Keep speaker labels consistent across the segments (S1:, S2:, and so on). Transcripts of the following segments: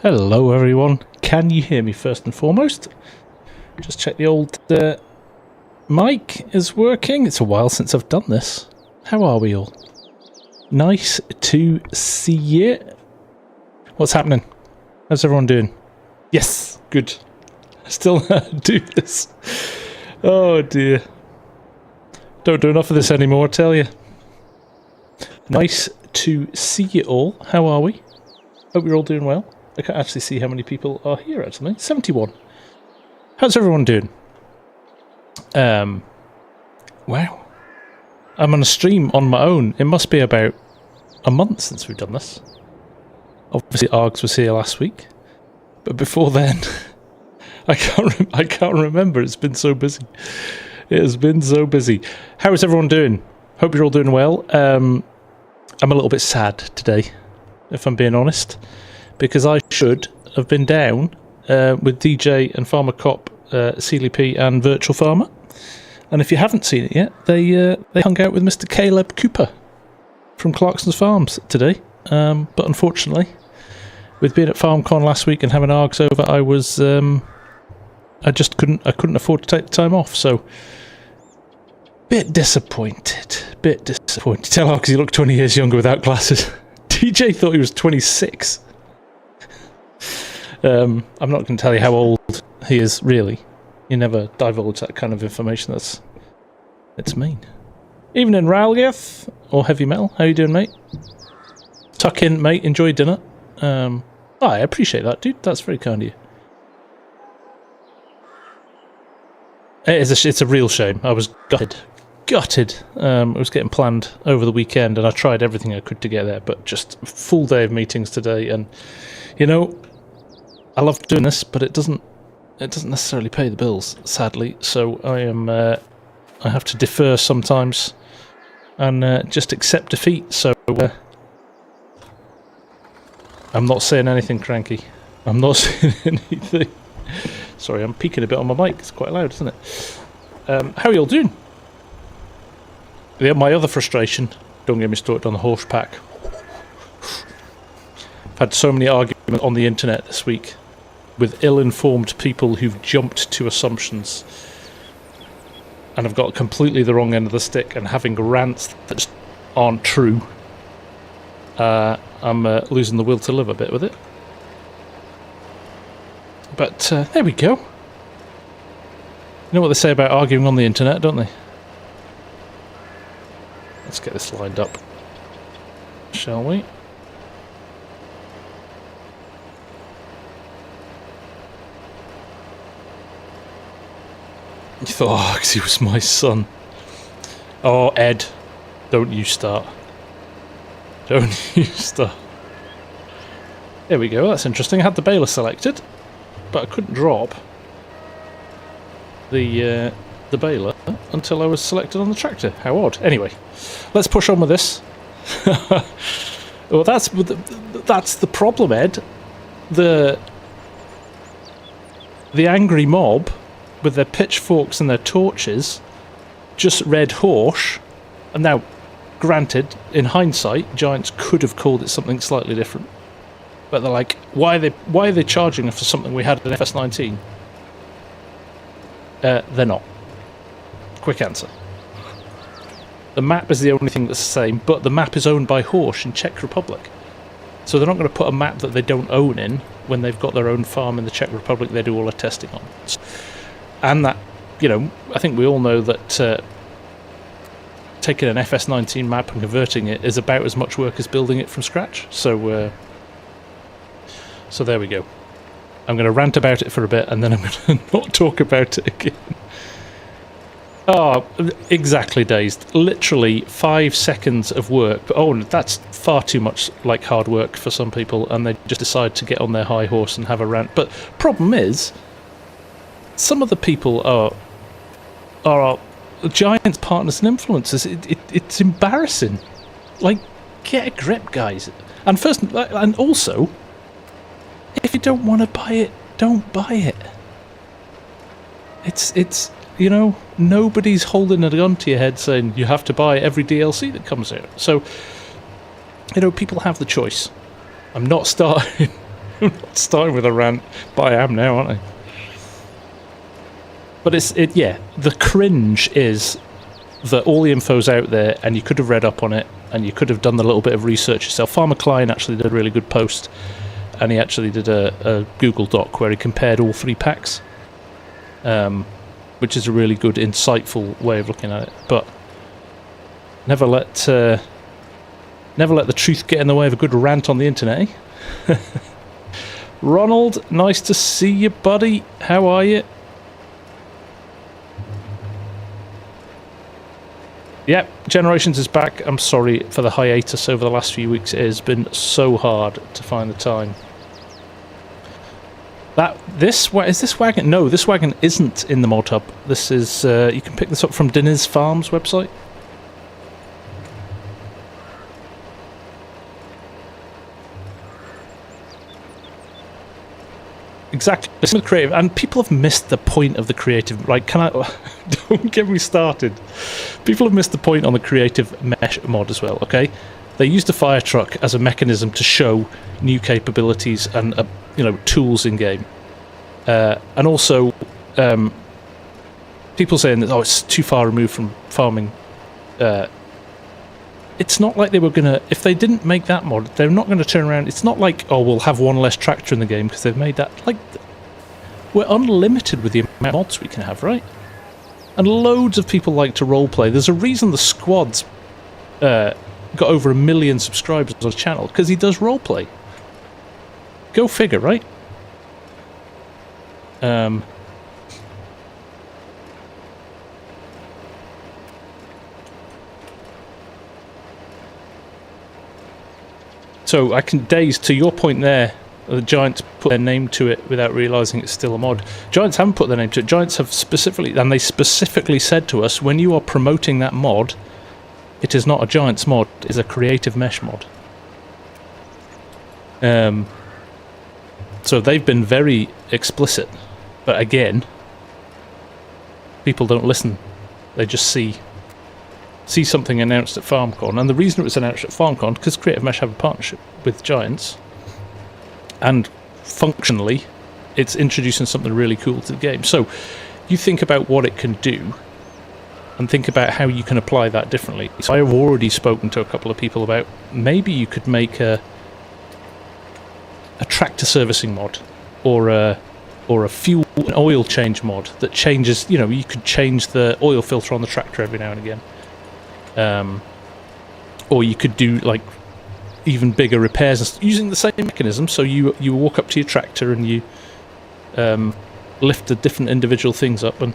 S1: Hello everyone, can you hear me first and foremost? Just check the old mic is working. It's a while since I've done this. How are we all? Nice to see you. What's happening? How's everyone doing? Yes, good. I still do this. Oh dear. Don't do enough of this anymore, I tell you. Nice to see you all. How are we? Hope you're all doing well. I can't actually see how many people are here, actually. 71. How's everyone doing? Wow. I'm on a stream on my own. It must be about a month since we've done this. Obviously, Args was here last week. But before then, I can't remember. It's been so busy. It has been so busy. How is everyone doing? Hope you're all doing well. I'm a little bit sad today, if I'm being honest. Because I should have been down with DJ and Farmer Cop, Sealy P and Virtual Farmer. And if you haven't seen it yet, they hung out with Mr. Caleb Cooper from Clarkson's Farms today. But unfortunately, with being at FarmCon last week and having Args over, I just couldn't afford to take the time off. So, bit disappointed. Tell Args he looked 20 years younger without glasses. DJ thought he was 26. I'm not going to tell you how old he is, really. You never divulge that kind of information. It's mean. Evening, Ralgith, or Heavy Metal. How you doing, mate? Tuck in, mate. Enjoy dinner. I appreciate that, dude. That's very kind of you. It's a real shame. I was gutted. It was getting planned over the weekend, and I tried everything I could to get there, but just a full day of meetings today. And you know, I love doing this, but it doesn't necessarily pay the bills, sadly. So I have to defer sometimes and just accept defeat. So I'm not saying anything cranky. I'm not saying anything. Sorry, I'm peeking a bit on my mic. It's quite loud, isn't it? How are you all doing? Yeah, my other frustration, don't get me started on the horse pack. I've had so many arguments on the internet this week with ill-informed people who've jumped to assumptions and have got completely the wrong end of the stick and having rants that just aren't true. I'm losing the will to live a bit with it. But there we go. You know what they say about arguing on the internet, don't they? Let's get this lined up, shall we? You thought, oh, because he was my son. Oh, Ed, don't you start. Don't you start. There we go, that's interesting. I had the baler selected, but I couldn't drop the baler until I was selected on the tractor. How odd. Anyway, let's push on with this. Well, that's the problem, Ed. The angry mob with their pitchforks and their torches just read horse, and now, granted, in hindsight, Giants could have called it something slightly different. But they're like, why are they charging us for something we had in FS19? They're not. Quick answer. The map is the only thing that's the same, but the map is owned by Horsch in Czech Republic. So they're not going to put a map that they don't own in when they've got their own farm in the Czech Republic they do all their testing on. And that, you know, I think we all know that taking an FS19 map and converting it is about as much work as building it from scratch. So there we go. I'm going to rant about it for a bit and then I'm going to not talk about it again. Oh, exactly, Dazed. Literally 5 seconds of work. But, oh, that's far too much like hard work for some people, and they just decide to get on their high horse and have a rant. But problem is, some of the people are Giants partners and influencers. It's embarrassing. Like, get a grip, guys. And first, and also, if you don't want to buy it, don't buy it. It's you know, nobody's holding a gun to your head saying you have to buy every DLC that comes out. So, you know, people have the choice. I'm not starting. I'm not starting with a rant, but I am now, aren't I? But yeah. The cringe is that all the info's out there, and you could have read up on it, and you could have done the little bit of research yourself. Farmer Klein actually did a really good post, and he actually did a Google Doc where he compared all 3 packs. Which is a really good, insightful way of looking at it. But never let the truth get in the way of a good rant on the internet, eh? Ronald, nice to see you, buddy. How are you? Yep, Generations is back. I'm sorry for the hiatus over the last few weeks. It has been so hard to find the time. Is this wagon? No, this wagon isn't in the mod hub. This is you can pick this up from Dinner's Farms website. Exactly. Some of the creative, and people have missed the point of the creative. Like, don't get me started. People have missed the point on the creative mesh mod as well. Okay, they used a fire truck as a mechanism to show new capabilities and you know, tools in game, and also people saying that it's too far removed from farming. It's not like they were gonna. If they didn't make that mod, they're not going to turn around. It's not like, oh, we'll have one less tractor in the game because they've made that. Like, we're unlimited with the amount of mods we can have, right? And loads of people like to roleplay. There's a reason the squad's got over 1 million subscribers on his channel, because he does roleplay. Go figure, right? So I can Daze, to your point there, the Giants put their name to it without realising it's still a mod. Giants haven't put their name to it. Giants have specifically said to us, when you are promoting that mod, it is not a Giants mod, it is a creative mesh mod. So they've been very explicit, but again, people don't listen. They just see something announced at FarmCon, and the reason it was announced at FarmCon because Creative Mesh have a partnership with Giants, and functionally, it's introducing something really cool to the game. So you think about what it can do, and think about how you can apply that differently. So I have already spoken to a couple of people about maybe you could make a tractor servicing mod, or a fuel and oil change mod that changes. You know, you could change the oil filter on the tractor every now and again. Or you could do like even bigger repairs using the same mechanism. So you walk up to your tractor and you lift the different individual things up, and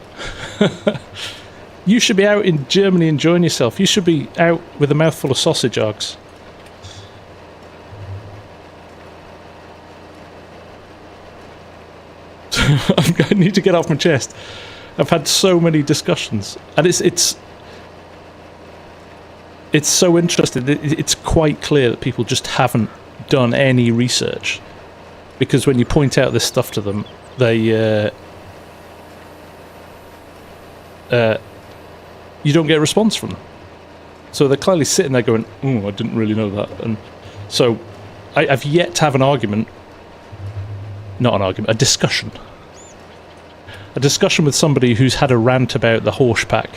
S1: you should be out in Germany enjoying yourself. You should be out with a mouthful of sausage, Args. I need to get off my chest. I've had so many discussions, and it's so interesting. It's quite clear that people just haven't done any research, because when you point out this stuff to them, they you don't get a response from them. So they're clearly sitting there going, "Oh, I didn't really know that." And so I've yet to have an argument, not an argument, a discussion with somebody who's had a rant about the Horse pack,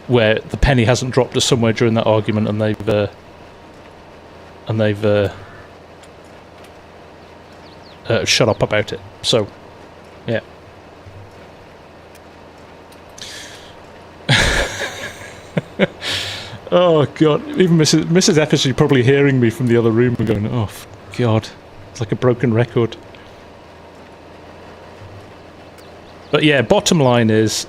S1: where the penny hasn't dropped to somewhere during that argument, and they've shut up about it. So, yeah. Oh god! Even Mrs. F is probably hearing me from the other room and going, "Oh god, it's like a broken record." But yeah, bottom line is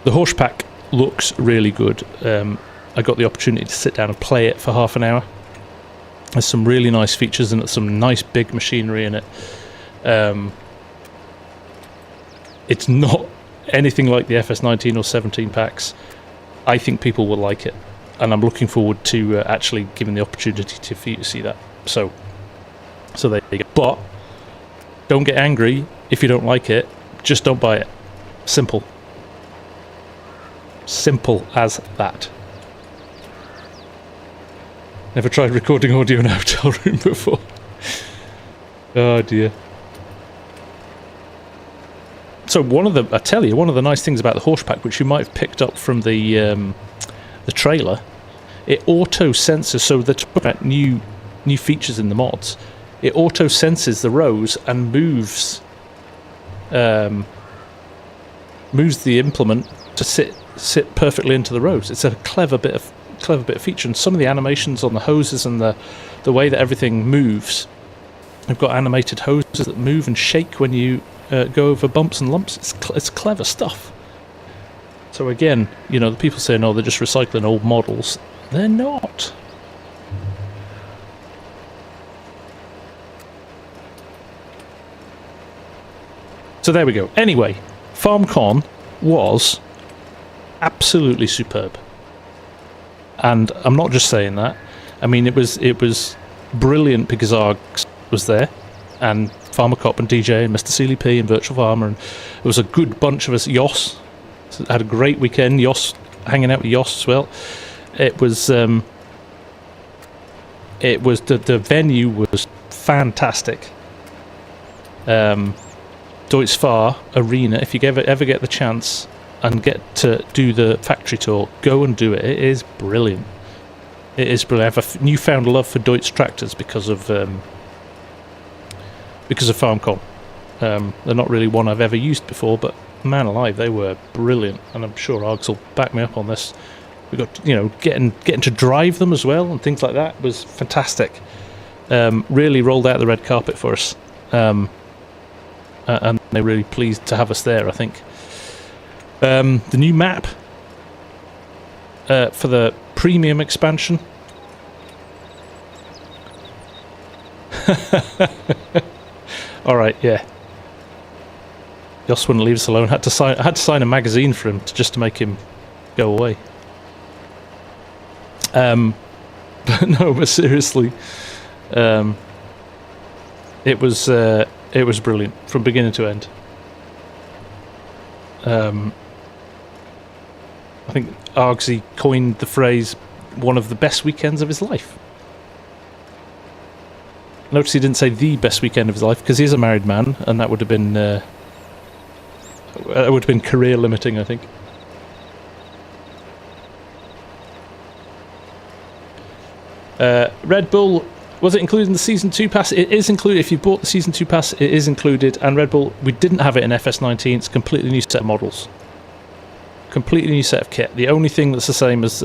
S1: the horse pack looks really good. I got the opportunity to sit down and play it for half an hour. There's some really nice features in it, some nice big machinery in it. It's not anything like the FS19 or 17 packs. I think people will like it, and I'm looking forward to actually giving the opportunity for you to see that. So there you go. But don't get angry if you don't like it. Just don't buy it. Simple. Simple as that. Never tried recording audio in a hotel room before. Oh dear. So I tell you, one of the nice things about the horse pack, which you might have picked up from the trailer, it auto senses. So they're talking about new features in the mods. It auto senses the rows and moves the implement to sit perfectly into the rows. It's a clever bit of feature, and some of the animations on the hoses and the way that everything moves. They've got animated hoses that move and shake when you go over bumps and lumps. It's clever stuff. So again, you know, the people saying, "Oh, they're just recycling old models." They're not. So there we go. Anyway, FarmCon was absolutely superb, and I'm not just saying that. I mean, it was brilliant because Args was there, and Farmer Cop and DJ and Mr. Sealy P and Virtual Farmer, and it was a good bunch of us. Yoss had a great weekend. Yoss hanging out with Yoss as well. It was the venue was fantastic. Deutz Fahr Arena. If you ever get the chance and get to do the factory tour, go and do it. It is brilliant. It is brilliant. I have a newfound love for Deutz tractors because of FarmCon. They're not really one I've ever used before, but man alive, they were brilliant, and I'm sure Args will back me up on this. We got, you know, getting to drive them as well and things like that was fantastic. Really rolled out the red carpet for us, and they're really pleased to have us there, I think. The new map for the premium expansion. All right, yeah. Joss wouldn't leave us alone. I had to sign a magazine for him just to make him go away. But no, but seriously, it was brilliant from beginning to end. I think Argsy coined the phrase "one of the best weekends of his life." Notice he didn't say the best weekend of his life, because he's a married man, and that would have been career limiting, I think. Red Bull, was it included in the Season 2 pass? It is included. If you bought the Season 2 pass, it is included. And Red Bull, we didn't have it in FS19. It's a completely new set of models. Completely new set of kit. The only thing that's the same as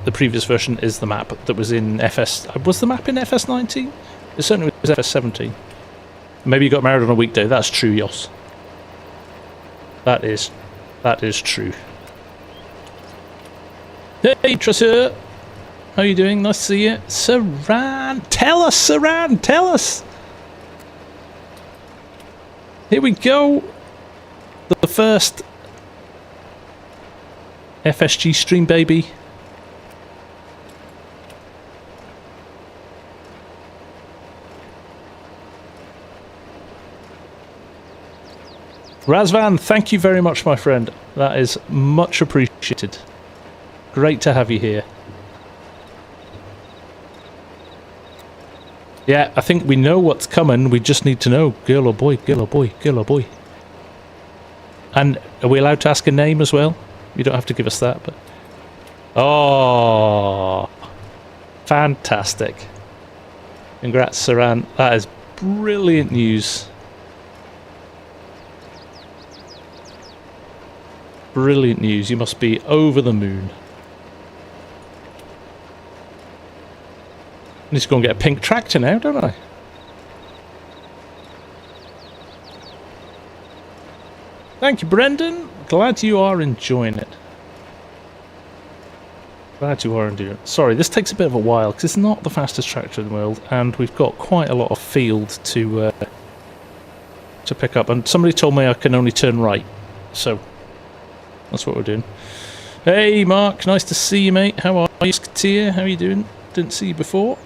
S1: the previous version is the map that was in FS... Was the map in FS19? It certainly was FS17. Maybe you got married on a weekday. That's true, Yoss. That is true. Hey, Tresseur! How are you doing? Nice to see you. Saran! Tell us, Saran! Tell us! Here we go! The first FSG stream, baby. Razvan, thank you very much, my friend. That is much appreciated. Great to have you here. Yeah, I think we know what's coming. We just need to know girl or boy, girl or boy, girl or boy. And are we allowed to ask a name as well? You don't have to give us that, but... Oh, fantastic. Congrats, Saran. That is brilliant news. Brilliant news. You must be over the moon. I need to go and get a pink tractor now, don't I? Thank you, Brendan. Glad you are enjoying it. Glad you are enjoying it. Sorry, this takes a bit of a while because it's not the fastest tractor in the world, and we've got quite a lot of field to pick up. And somebody told me I can only turn right, so that's what we're doing. Hey, Mark, nice to see you, mate. How are you, Skatia? How are you doing? Didn't see you before.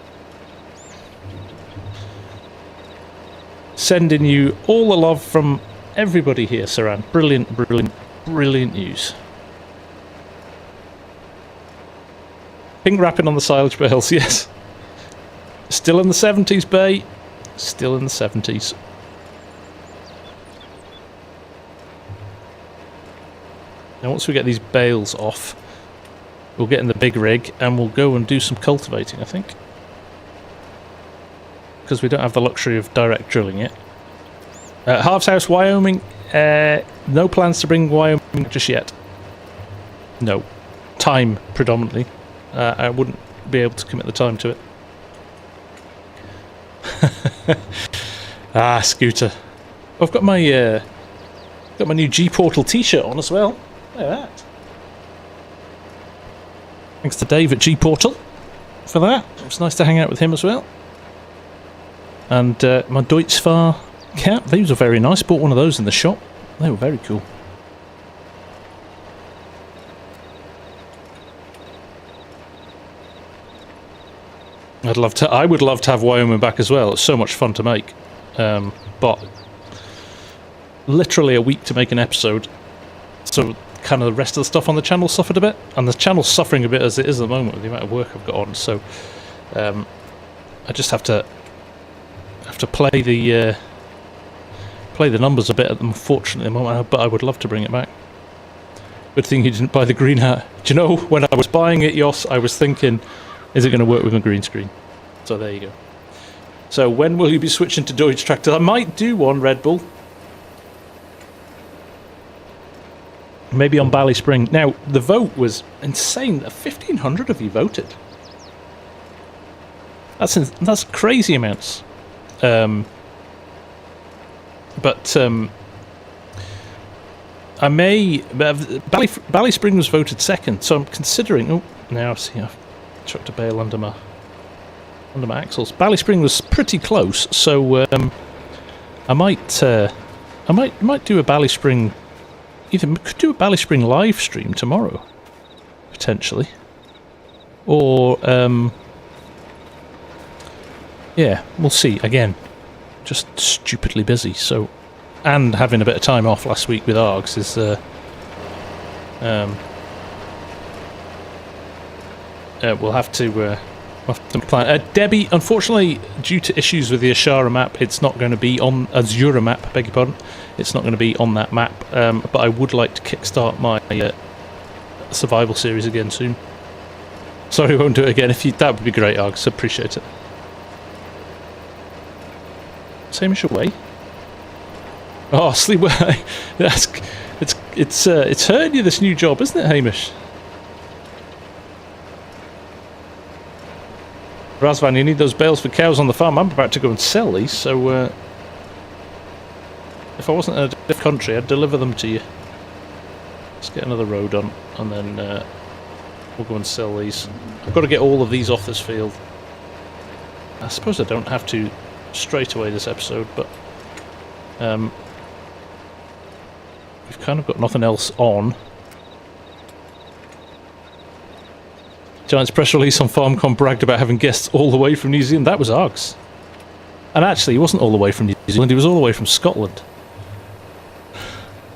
S1: Sending you all the love from everybody here, Saran. Brilliant, brilliant, brilliant news. Pink wrapping on the silage bales, yes. Still in the 70s, Bay. Still in the 70s. Now once we get these bales off, we'll get in the big rig and we'll go and do some cultivating, I think. Because we don't have the luxury of direct drilling yet. Harv's House, Wyoming. No plans to bring Wyoming just yet. No. Time, predominantly. I wouldn't be able to commit the time to it. Ah, Scooter. I've got my new G Portal t-shirt on as well. Look at that. Thanks to Dave at G Portal for that. It was nice to hang out with him as well. And my Deutschfahr cap, these were very nice. Bought one of those in the shop. They were very cool. I would love to have Wyoming back as well. It's so much fun to make. But literally a week to make an episode. So kind of the rest of the stuff on the channel suffered a bit. And the channel's suffering a bit as it is at the moment with the amount of work I've got on. So I just have to play the numbers a bit unfortunately at the moment, but I would love to bring it back. Good thing you didn't buy the green hat. Do you know, when I was buying it, Yoss, I was thinking, is it going to work with my green screen? So there you go. So when will you be switching to Deutsch tractors? I might do one, Red Bull. Maybe on Bally Spring. Now, the vote was insane. 1,500 of you voted. That's crazy amounts. But I may... Bally Spring was voted second, so I'm considering... Oh, now I see I've chucked a bale under my axles. Bally Spring was pretty close, so I might do a Bally Spring... Even could do a Bally Spring live stream tomorrow, potentially. Or, yeah, we'll see. Again, just stupidly busy, so... And having a bit of time off last week with ARGs is... we'll have to plan. Debbie, unfortunately, due to issues with the Ashara map, it's not going to be on... Azura map, beg your pardon. It's not going to be on that map, but I would like to kickstart my survival series again soon. Sorry, I won't do it again. That would be great, ARGs. Appreciate it. Same as your way. Oh, sleep well. It's hurting you, this new job, isn't it, Hamish? Razvan, you need those bales for cows on the farm. I'm about to go and sell these, so if I wasn't in a different country, I'd deliver them to you. Let's get another road on, and then we'll go and sell these. I've got to get all of these off this field. I suppose I don't have to straight away this episode, but we've kind of got nothing else on. Giants press release on FarmCon bragged about having guests all the way from New Zealand. That was ARGs. And actually, he wasn't all the way from New Zealand, he was all the way from Scotland.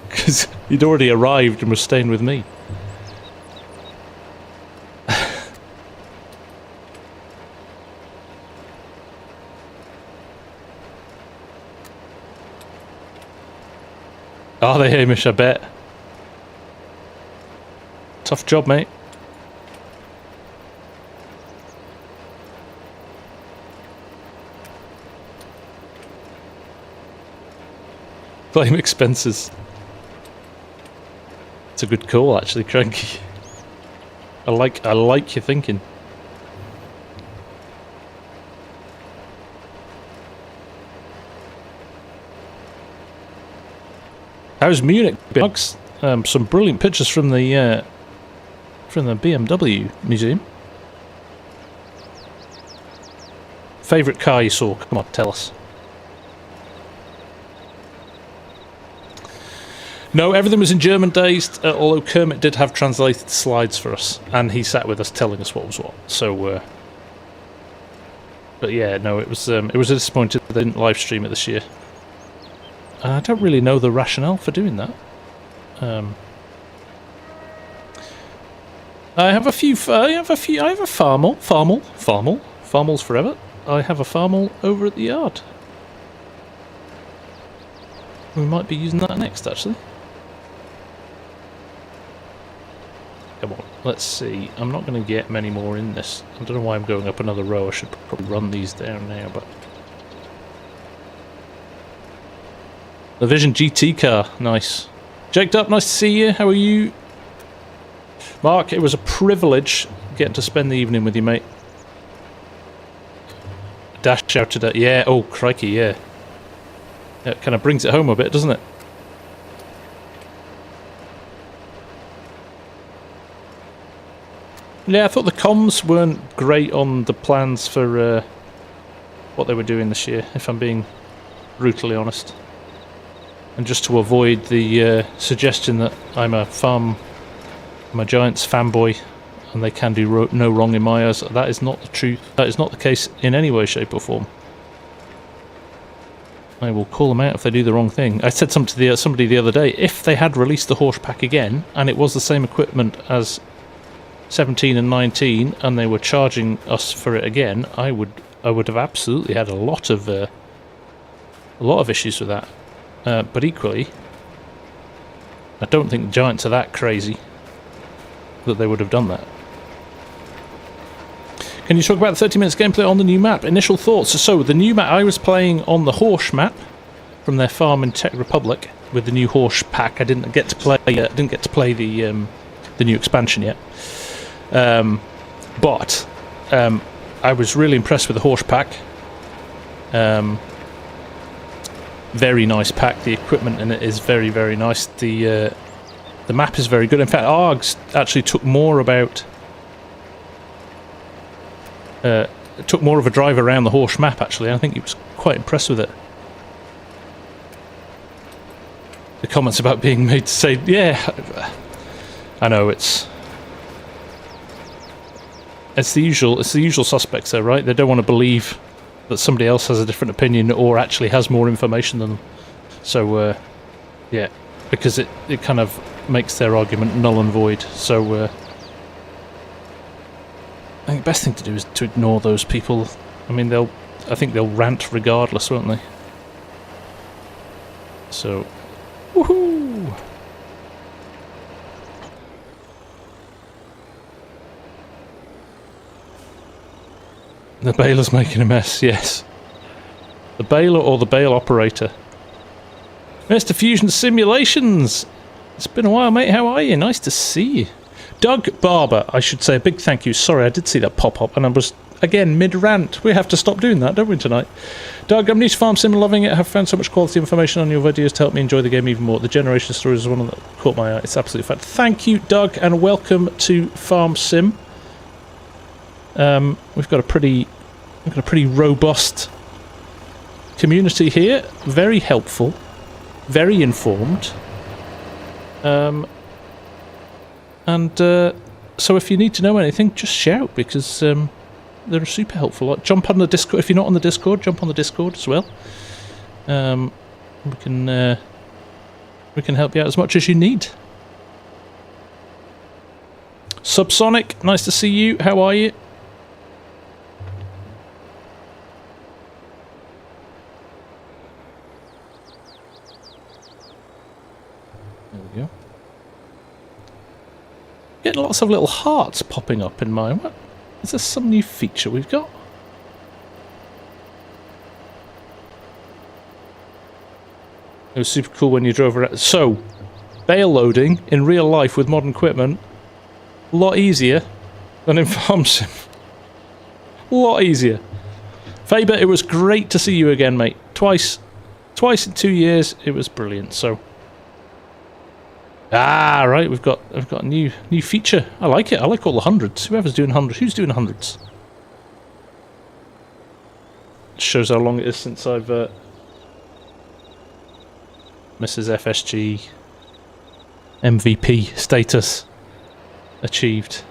S1: Because he'd already arrived and was staying with me. Are they, Hamish? I bet. Tough job, mate. Claim expenses. It's a good call, actually, Cranky. I like your thinking. How's Munich, Bugs? Some brilliant pictures from the BMW museum. Favourite car you saw? Come on, tell us. No, everything was in German dazed, although Kermit did have translated slides for us, and he sat with us telling us what was what. So, but yeah, no, it was disappointing they didn't live stream it this year. I don't really know the rationale for doing that. I have a farmals forever. I have a farmal over at the yard. We might be using that next, actually. Come on, let's see. I'm not going to get many more in this. I don't know why I'm going up another row. I should probably run these down now, but... The Vision GT car, nice. Jaked up, nice to see you. How are you? Mark, it was a privilege getting to spend the evening with you, mate. Dash shouted at, yeah, oh crikey, yeah. It kind of brings it home a bit, doesn't it? Yeah, I thought the comms weren't great on the plans for what they were doing this year, if I'm being brutally honest. And just to avoid the suggestion that I'm a Giants fanboy and they can do no wrong in my eyes, that is not the truth. That is not the case in any way, shape or form. I will call them out if they do the wrong thing. I said something to somebody the other day, if they had released the horse pack again and it was the same equipment as 17 and 19 and they were charging us for it again, I would have absolutely had a lot of issues with that. But equally, I don't think the Giants are that crazy that they would have done that. Can you talk about the 30 minutes gameplay on the new map? Initial thoughts. So the new map, I was playing on the horse map from their farm in Czech Republic with the new horse pack. I didn't get to play the new expansion yet. But I was really impressed with the horse pack. Very nice pack. The equipment in it is very, very nice. The map is very good. In fact, Args actually took more of a drive around the horse map. Actually, I think he was quite impressed with it. The comments about being made to say, yeah, I know it's the usual suspects there, right? They don't want to believe that somebody else has a different opinion or actually has more information than them. So, yeah, because it kind of makes their argument null and void. So, I think the best thing to do is to ignore those people. I mean, I think they'll rant regardless, won't they? So, woohoo! The baler's making a mess, yes. The baler or the bale operator. Mr. Fusion Simulations! It's been a while, mate. How are you? Nice to see you. Doug Barber, I should say a big thank you. Sorry, I did see that pop up and I was, again, mid-rant. We have to stop doing that, don't we, tonight? Doug, I'm new to FarmSim and loving it. I have found so much quality information on your videos to help me enjoy the game even more. The generation stories is one that caught my eye. It's absolutely fun. Thank you, Doug, and welcome to FarmSim. We've got a pretty robust community here. Very helpful, very informed. So if you need to know anything, just shout, because they're super helpful. Jump on the Discord. If you're not on the Discord, jump on the Discord as well. We can help you out as much as you need. Subsonic, nice to see you. How are you? There we go. Getting lots of little hearts popping up in mine. What? Is this some new feature we've got? It was super cool when you drove around. So, bale loading in real life with modern equipment, a lot easier than in FarmSim. A lot easier. Faber, it was great to see you again, mate. Twice in 2 years. It was brilliant. So, Ah, right. We've got a new feature. I like it. I like all the hundreds. Whoever's doing hundreds. Who's doing hundreds? Shows how long it is since I've Mrs. FSG MVP status achieved.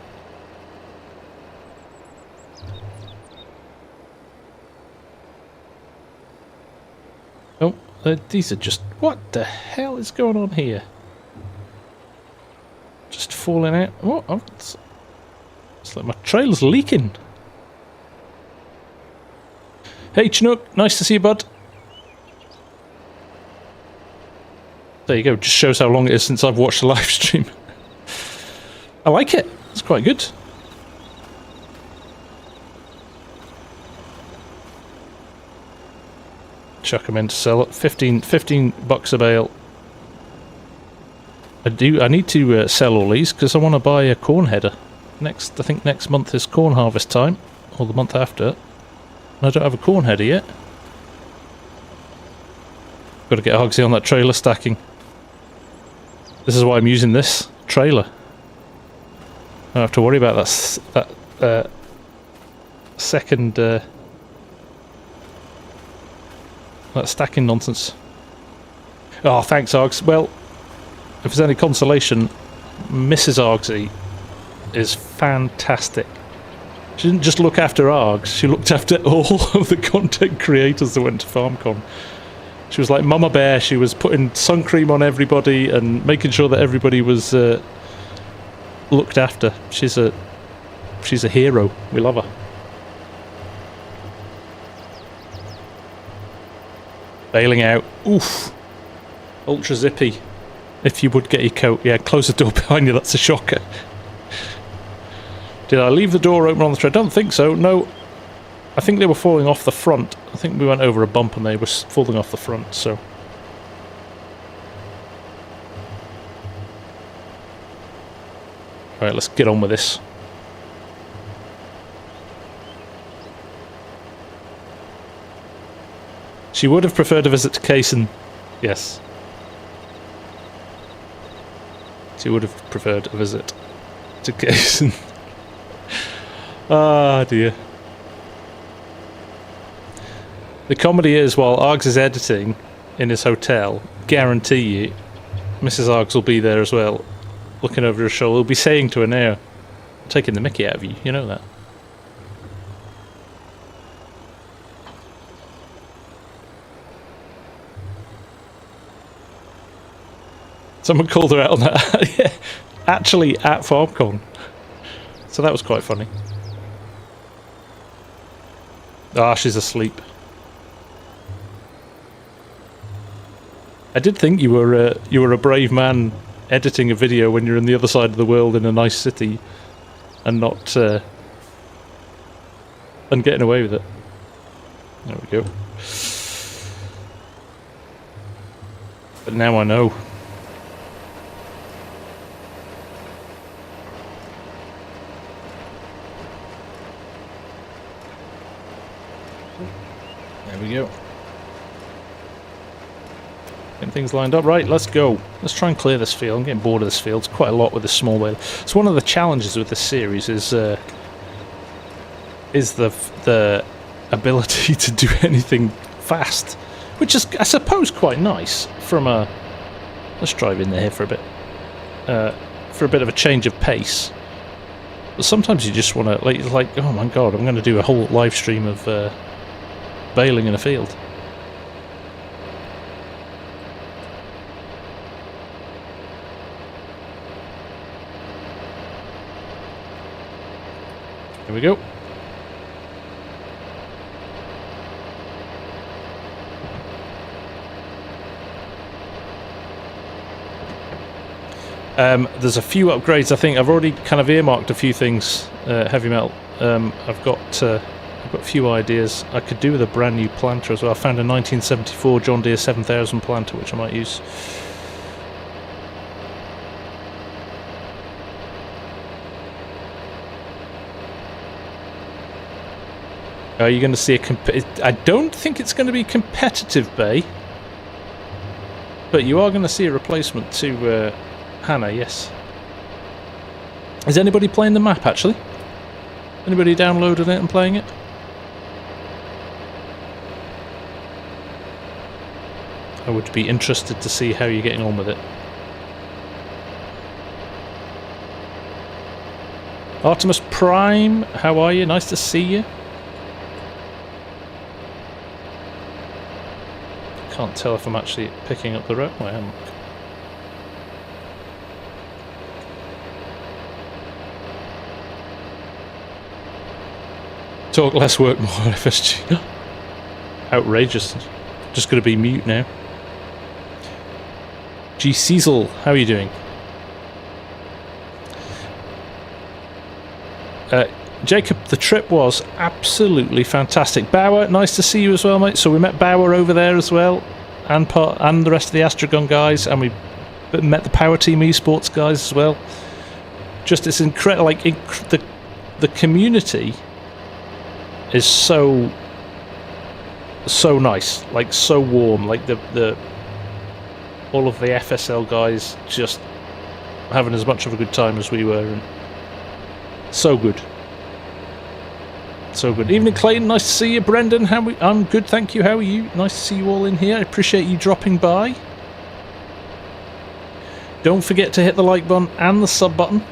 S1: Oh, these are just... What the hell is going on here? Just falling out. Oh, it's like my trail's leaking. Hey Chinook, nice to see you, bud. There you go, just shows how long it is since I've watched a live stream. I like it, it's quite good. Chuck them in to sell it. 15 bucks a bale. I need to sell all these because I want to buy a corn header. I think next month is corn harvest time, or the month after. I don't have a corn header yet. Got to get Hogsy on that trailer stacking. This is why I'm using this trailer. I don't have to worry about that second that stacking nonsense. Oh, thanks, Args. Well, if there's any consolation, Mrs. Argsy is fantastic. She didn't just look after Args, she looked after all of the content creators that went to FarmCon. She was like Mama Bear, she was putting sun cream on everybody and making sure that everybody was looked after. She's a hero. We love her. Bailing out. Oof. Ultra zippy. If you would get your coat. Yeah, close the door behind you, that's a shocker. Did I leave the door open on the train? I don't think so, no. I think they were falling off the front. I think we went over a bump and they were falling off the front, so... Alright, let's get on with this. She would have preferred a visit to Kaysen. Yes. She would have preferred a visit to Kaysen. Ah, dear. The comedy is, while Args is editing in his hotel, guarantee you, Mrs. Args will be there as well, looking over her shoulder. He'll be saying to her now, I'm taking the mickey out of you, you know that. Someone called her out on that. Yeah, actually at FarmCon. So that was quite funny. Ah, she's asleep. I did think you were a brave man editing a video when you're in the other side of the world in a nice city and not and getting away with it. There we go. But now I know. There we go. Getting things lined up. Right, let's go. Let's try and clear this field. I'm getting bored of this field. It's quite a lot with this small whale. It's one of the challenges with this series is the ability to do anything fast, which is, I suppose, quite nice from a... Let's drive in there here for a bit. For a bit of a change of pace. But sometimes you just want to, like, oh my god, I'm going to do a whole live stream of baling in a field. Here we go. There's a few upgrades. I think I've already kind of earmarked a few things. Heavy metal. I've got a few ideas. I could do with a brand new planter as well. I found a 1974 John Deere 7000 planter, which I might use. Are you going to see I don't think it's going to be competitive bay, but you are going to see a replacement to Hannah, yes. Is anybody playing the map, actually? Anybody downloading it and playing it? I would be interested to see how you're getting on with it. Artemis Prime, how are you? Nice to see you. Can't tell if I'm actually picking up the road. I am. Talk less, work more, FSG. Outrageous. Just going to be mute now. G. Cecil, how are you doing? Jacob, the trip was absolutely fantastic. Bauer, nice to see you as well, mate. So we met Bauer over there as well, and the rest of the Astragon guys, and we met the Power Team Esports guys as well. Just it's incredible. Like the community is so nice, like so warm. Like the all of the FSL guys just having as much of a good time as we were, and so good. So good. Evening, Clayton. Nice to see you. Brendan, I'm good, thank you. How are you? Nice to see you all in here. I appreciate you dropping by. Don't forget to hit the like button and the sub button.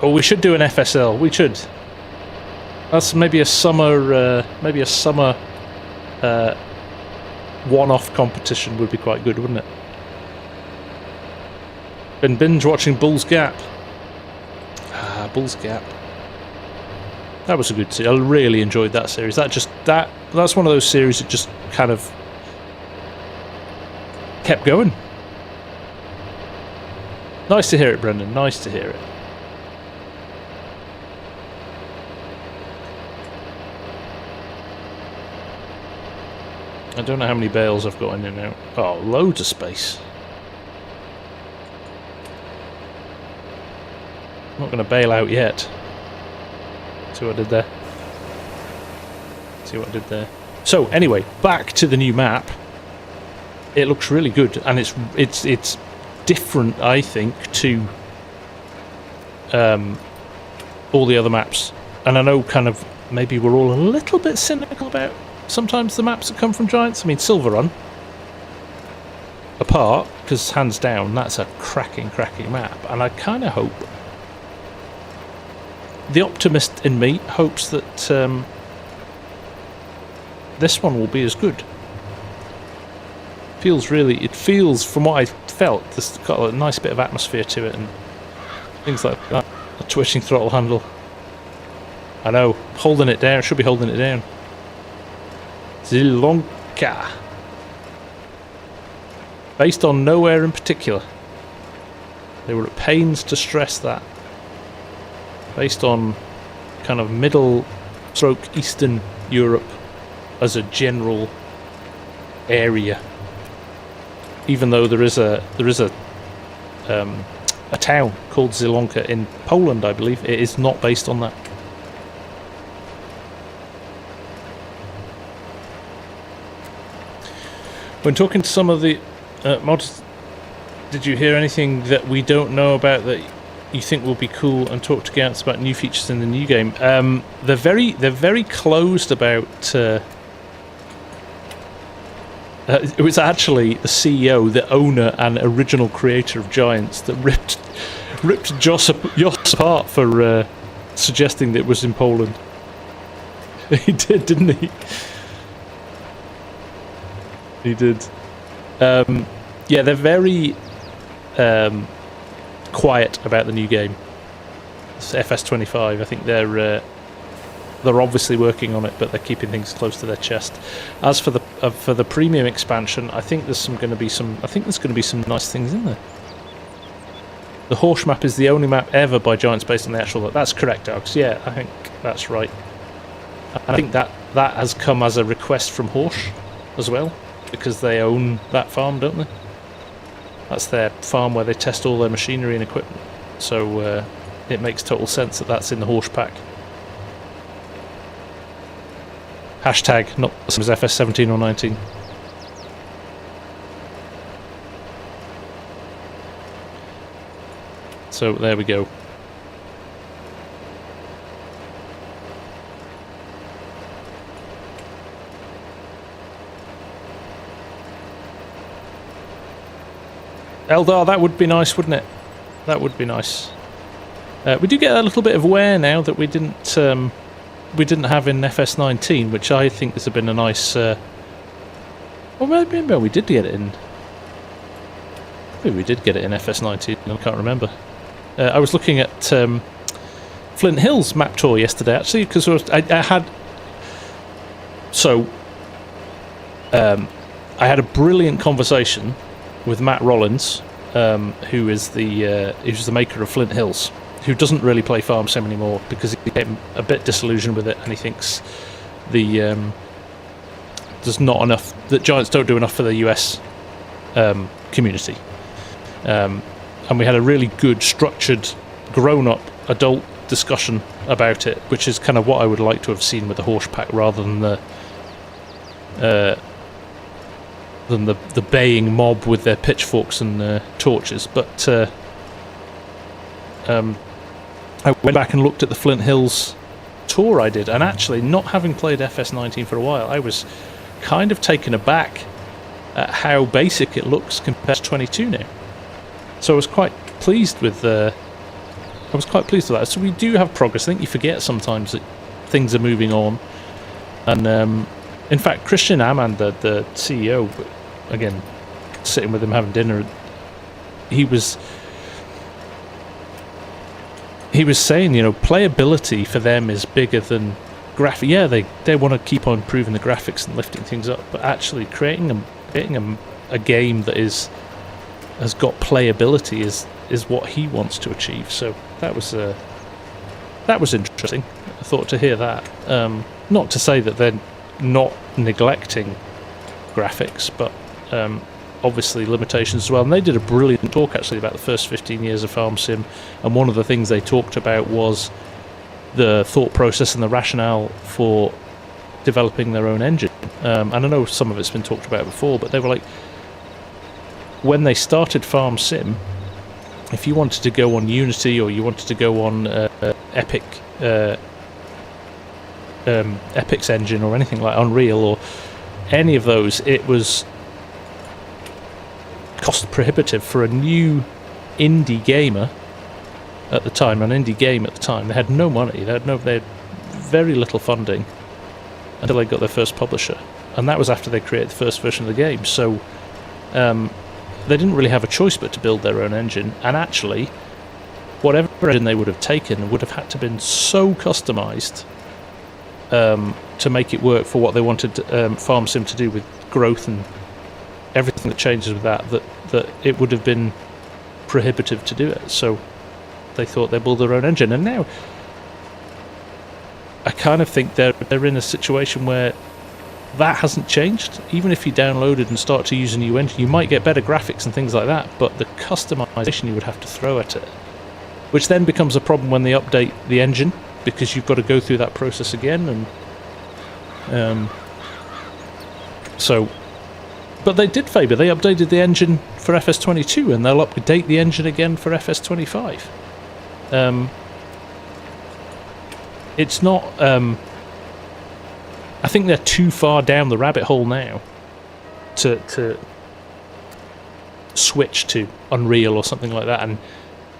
S1: Oh, we should do an FSL. We should. That's maybe a summer one-off competition would be quite good, wouldn't it? Been binge watching Bull's Gap. Bull's Gap. That was a good series. I really enjoyed that series. That's one of those series that just kind of kept going. Nice to hear it, Brendan. Nice to hear it. I don't know how many bales I've got in there now. Oh, loads of space. I'm not going to bail out yet. See what I did there? See what I did there? So anyway, back to the new map. It looks really good, and it's different, I think, to all the other maps. And I know kind of maybe we're all a little bit cynical about sometimes the maps that come from Giants. I mean, Silver Run apart, because hands down that's a cracking map, and I kind of hope, the optimist in me hopes that this one will be as good. It feels from what I felt, this got a nice bit of atmosphere to it and things like that. A twitching throttle handle. I know, holding it down, should be holding it down. Sri Lanka. Based on nowhere in particular. They were at pains to stress that. Based on kind of middle stroke Eastern Europe as a general area. Even though there is a town called Zielonka in Poland, I believe, it is not based on that. When talking to some of the mods, did you hear anything that we don't know about that you think will be cool, and talk to Gants about new features in the new game? They're very closed about. It was actually the CEO, the owner, and original creator of Giants that ripped Joss apart for suggesting that it was in Poland. He did, didn't he? He did. Yeah, they're very quiet about the new game. It's FS25. I think they're obviously working on it, but they're keeping things close to their chest. As for the premium expansion, I think there's going to be some nice things in there. The Horse map is the only map ever by Giants based on the actual. That's correct, Alex. Yeah, I think that's right. And I think that has come as a request from Horse as well, because they own that farm, don't they? That's their farm where they test all their machinery and equipment. So it makes total sense that that's in the Horse pack. Hashtag not the same as FS17 or 19. So there we go. Eldar, that would be nice, wouldn't it? That would be nice. We do get a little bit of wear now that we didn't have in FS19, which I think has been a nice. Well, maybe we did get it in. Maybe we did get it in FS19. I can't remember. I was looking at Flint Hills map tour yesterday, actually, because I had. So, I had a brilliant conversation with Matt Rollins, who is the maker of Flint Hills, who doesn't really play Farm Sim anymore because he became a bit disillusioned with it, and he thinks there's not enough, that Giants don't do enough for the US community. And we had a really good, structured, grown-up, adult discussion about it, which is kind of what I would like to have seen with the Horse Pack rather than the baying mob with their pitchforks and torches. But I went back and looked at the Flint Hills tour I did, and actually, not having played FS19 for a while, I was kind of taken aback at how basic it looks compared to 22 now. So I was quite pleased with that. So we do have progress. I think you forget sometimes that things are moving on. And in fact, Christian Amand, the CEO, again, sitting with him having dinner, he was saying, playability for them is bigger than graphic. Yeah, they want to keep on improving the graphics and lifting things up, but actually creating a game that has got playability is what he wants to achieve. So that was interesting. I thought to hear that. Not to say that they're not neglecting graphics, but obviously limitations as well. And they did a brilliant talk actually about the first 15 years of Farm Sim, and one of the things they talked about was the thought process and the rationale for developing their own engine. And I know some of it's been talked about before, but they were like, when they started Farm Sim, if you wanted to go on Unity or you wanted to go on Epic's engine or anything like Unreal or any of those, it was cost prohibitive for a new indie gamer at the time, an indie game at the time. They had no money, they had very little funding until they got their first publisher, and that was after they created the first version of the game. So they didn't really have a choice but to build their own engine, and actually whatever engine they would have taken would have had to have been so customized to make it work for what they wanted Farm Sim to do with growth and everything that changes with that it would have been prohibitive to do it. So they thought they'd build their own engine, and now I kind of think they're in a situation where that hasn't changed. Even if you downloaded and start to use a new engine, you might get better graphics and things like that, but the customization you would have to throw at it, which then becomes a problem when they update the engine, because you've got to go through that process again. And but they did Faber, they updated the engine for FS22, and they'll update the engine again for FS25. It's not I think they're too far down the rabbit hole now to switch to Unreal or something like that, and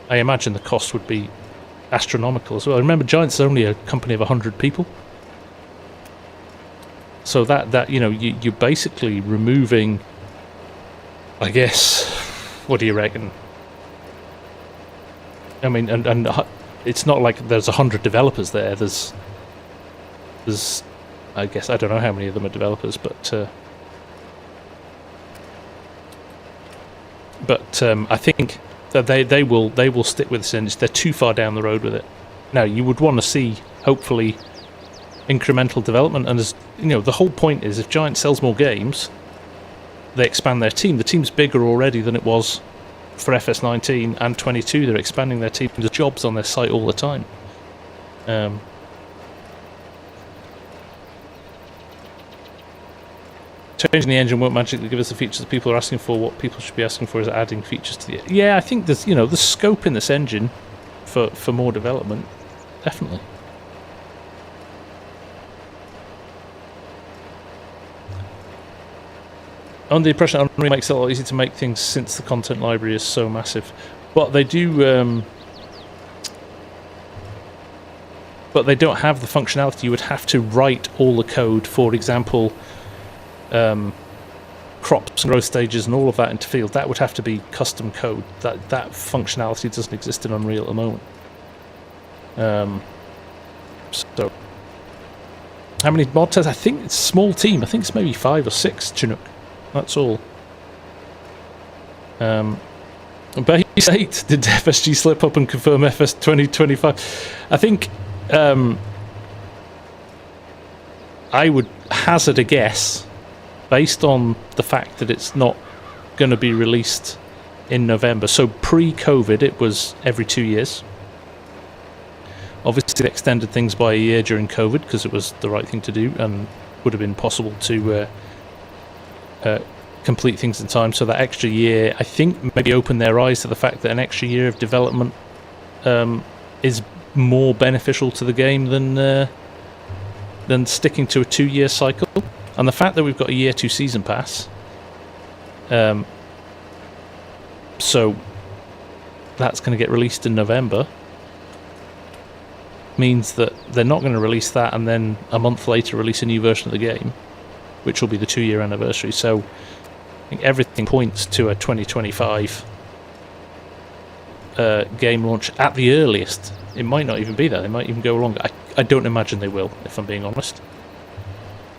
S1: I imagine the cost would be astronomical as well. Remember, Giants is only a company of 100 people, so that you're basically removing, I guess, what do you reckon? I mean, and it's not like there's 100 developers there. There's I guess, I don't know how many of them are developers, but I think that they will stick with this, and they're too far down the road with it. Now, you would want to see, hopefully, incremental development, and as the whole point is, if Giant sells more games, they expand their team. The team's bigger already than it was for FS19 and 22. They're expanding their team. There's jobs on their site all the time. changing the engine won't magically give us the features that people are asking for. What people should be asking for is adding features to the... Yeah, I think there's, the scope in this engine for more development, definitely. On the impression that Unreal makes it a lot easier to make things since the content library is so massive. But they do... but they don't have the functionality. You would have to write all the code, for example, crops and growth stages and all of that into field. That would have to be custom code. That functionality doesn't exist in Unreal at the moment. So, how many mod tests? I think it's a small team. I think it's maybe 5 or 6, Chinook. That's all. Base 8, did FSG slip up and confirm FS 2025? I think I would hazard a guess, based on the fact that it's not going to be released in November. So pre-COVID, it was every 2 years. Obviously, they extended things by a year during COVID because it was the right thing to do and would have been possible to complete things in time. So that extra year, I think, maybe opened their eyes to the fact that an extra year of development is more beneficial to the game than sticking to a 2-year cycle. And the fact that we've got a year 2 season pass, so that's going to get released in November, means that they're not going to release that and then a month later release a new version of the game, which will be the 2-year anniversary. So I think everything points to a 2025 game launch at the earliest. It might not even be that. They might even go longer. I don't imagine they will, if I'm being honest.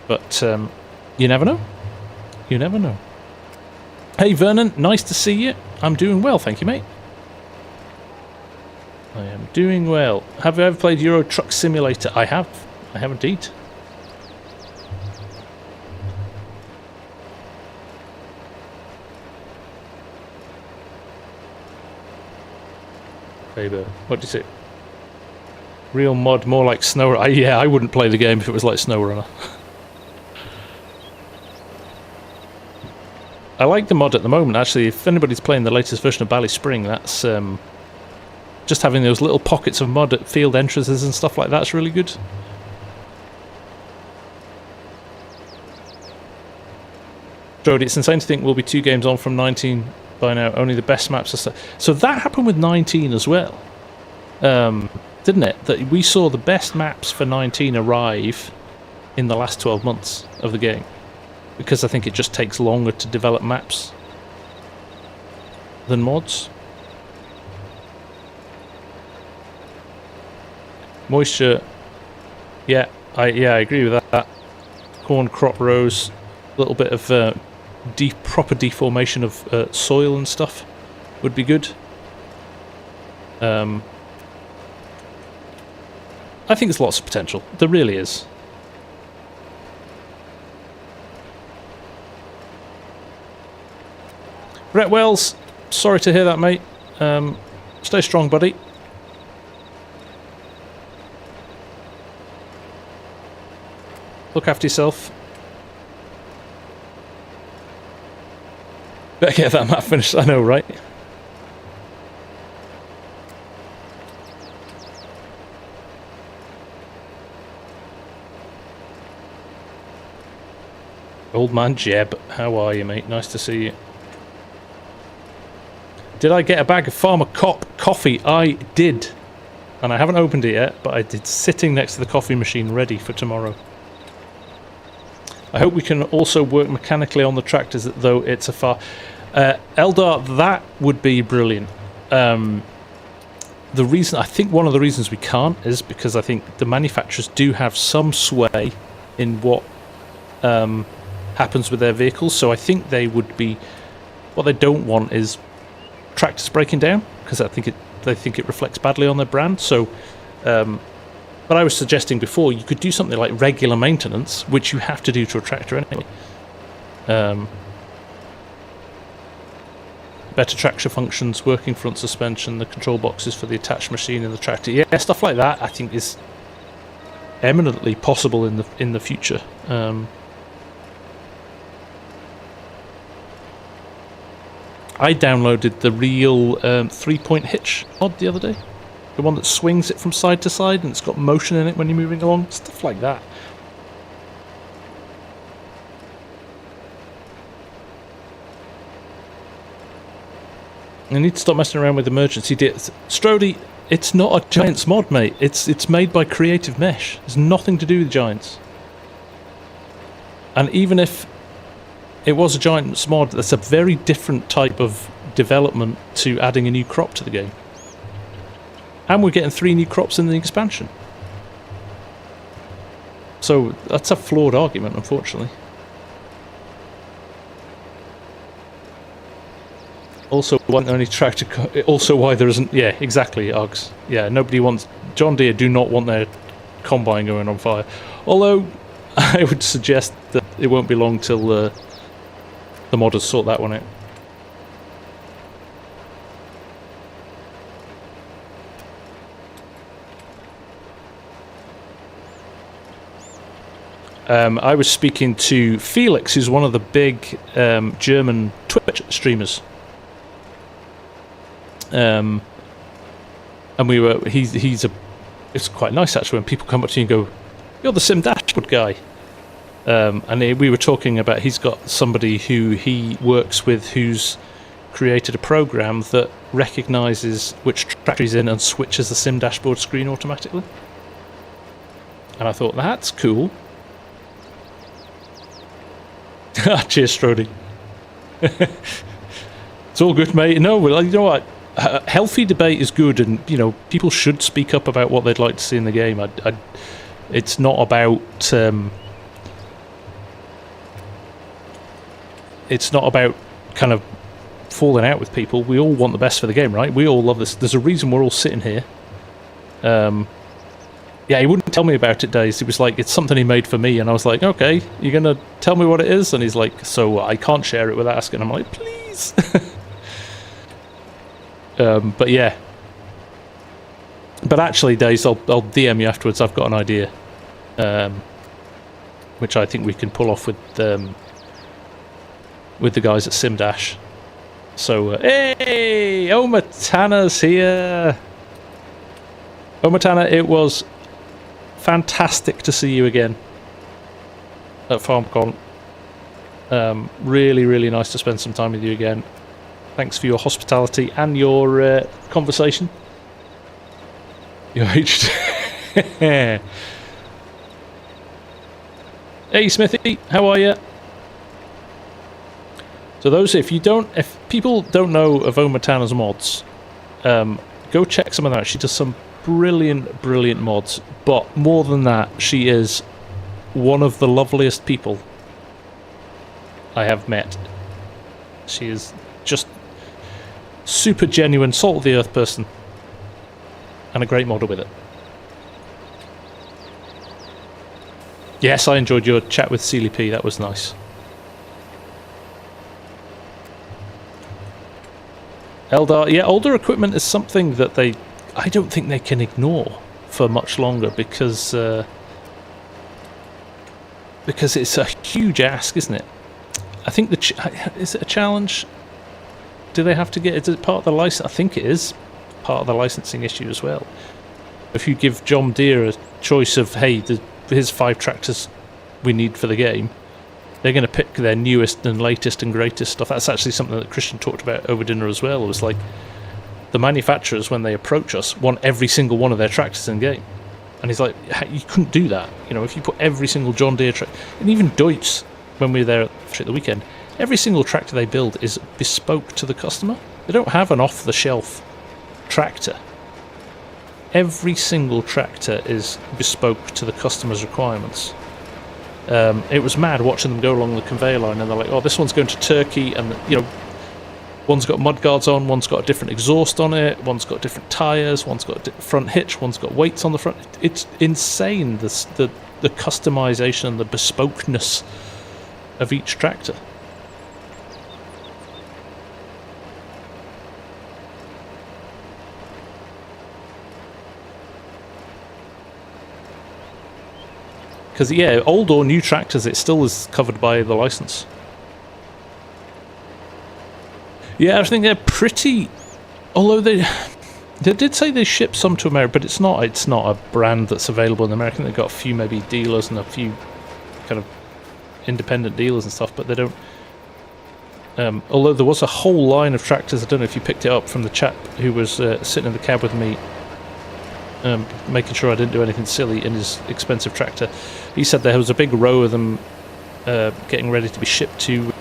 S1: But you never know. You never know. Hey Vernon, nice to see you. I'm doing well, thank you, mate. I am doing well. Have you ever played Euro Truck Simulator? I have. I have indeed. Faber, what do you say? Real mod, more like SnowRunner. Yeah, I wouldn't play the game if it was like SnowRunner. I like the mod at the moment, actually. If anybody's playing the latest version of Ballyspring, that's just having those little pockets of mod at field entrances and stuff like that's really good. Jody, it's insane to think we'll be 2 games on from 19 by now. Only the best maps are so that happened with 19 as well, didn't it? That we saw the best maps for 19 arrive in the last 12 months of the game, because I think it just takes longer to develop maps than mods. Moisture, yeah, I agree with that. Corn crop rows, a little bit of proper deformation of soil and stuff would be good. I think there's lots of potential. There really is. Brett Wells, sorry to hear that, mate. Stay strong, buddy. Look after yourself. Better get that map finished, I know, right? Old man Jeb, how are you, mate? Nice to see you. Did I get a bag of Farmer Cop coffee? I did. And I haven't opened it yet, but I did, sitting next to the coffee machine ready for tomorrow. I hope we can also work mechanically on the tractors, though it's a far... Eldar, that would be brilliant. The reason, I think one of the reasons we can't is because I think the manufacturers do have some sway in what happens with their vehicles, so I think they would be... What they don't want is tractors breaking down, because I think they think it reflects badly on their brand, so... But I was suggesting before, you could do something like regular maintenance, which you have to do to a tractor anyway. Better traction functions, working front suspension, the control boxes for the attached machine in the tractor. Yeah, stuff like that I think is eminently possible in the future. I downloaded the real 3-point hitch mod the other day. The one that swings it from side to side and it's got motion in it when you're moving along. Stuff like that. I need to stop messing around with emergency deals. Strody, it's not a Giants mod, mate. It's made by Creative Mesh. It's nothing to do with Giants. And even if it was a Giants mod, that's a very different type of development to adding a new crop to the game. And we're getting 3 new crops in the expansion. So that's a flawed argument, unfortunately. Also, why only tractor? Also, why there isn't? Yeah, exactly, Uggs. Yeah, nobody wants. John Deere do not want their combine going on fire. Although, I would suggest that it won't be long till the modders sort that one out. I was speaking to Felix, who's one of the big German Twitch streamers. And we were. He's a. It's quite nice actually when people come up to you and go, "You're the Sim Dashboard guy." We were talking about he's got somebody who he works with who's created a program that recognises which tractor he's in and switches the Sim Dashboard screen automatically. And I thought that's cool. Cheers, Strody. It's all good, mate. No, well, you know what? Healthy debate is good, and you know people should speak up about what they'd like to see in the game. It's not about it's not about kind of falling out with people. We all want the best for the game, right? We all love this. There's a reason we're all sitting here. Yeah, he wouldn't tell me about it, Days. He was like, it's something he made for me, and I was like, okay, you're gonna tell me what it is? And he's like, so I can't share it without asking. I'm like, please. But yeah. But actually, Days, I'll DM you afterwards. I've got an idea, which I think we can pull off with the guys at SimDash. So, hey, Omatana's here. Omatana, it was fantastic to see you again at FarmCon. Really, really nice to spend some time with you again. Thanks for your hospitality and your conversation. Your aged. Hey, Smithy, how are you? So those, if people don't know of Omatana's mods, go check some of that. She does some brilliant mods, but more than that, she is one of the loveliest people I have met. She is just super genuine, salt of the earth person, and a great model with it. Yes, I enjoyed your chat with Sealy P. That was nice. Eldar, yeah, older equipment is something that I don't think they can ignore for much longer because it's a huge ask, isn't it? I think is it a challenge? Do they have to get? Is it part of the license? I think it is part of the licensing issue as well. If you give John Deere a choice of, hey, here's 5 tractors we need for the game, they're going to pick their newest and latest and greatest stuff. That's actually something that Christian talked about over dinner as well. It was like the manufacturers, when they approach us, want every single one of their tractors in game. And he's like, you couldn't do that. You know, if you put every single John Deere tractor, and even Deutz, when we were there at the weekend, every single tractor they build is bespoke to the customer. They don't have an off-the-shelf tractor. Every single tractor is bespoke to the customer's requirements. It was mad watching them go along the conveyor line, and they're like, oh, this one's going to Turkey, and you know, one's got mud guards on, one's got a different exhaust on it, one's got different tyres, one's got a front hitch, one's got weights on the front. It's insane, the customization and the bespokeness of each tractor. Because, yeah, old or new tractors, it still is covered by the license. Yeah, I think they're pretty. Although they did say they ship some to America, but it's not a brand that's available in America. They've got a few maybe dealers and a few kind of independent dealers and stuff, but they don't. Although there was a whole line of tractors, I don't know if you picked it up from the chap who was sitting in the cab with me, making sure I didn't do anything silly in his expensive tractor. He said there was a big row of them getting ready to be shipped to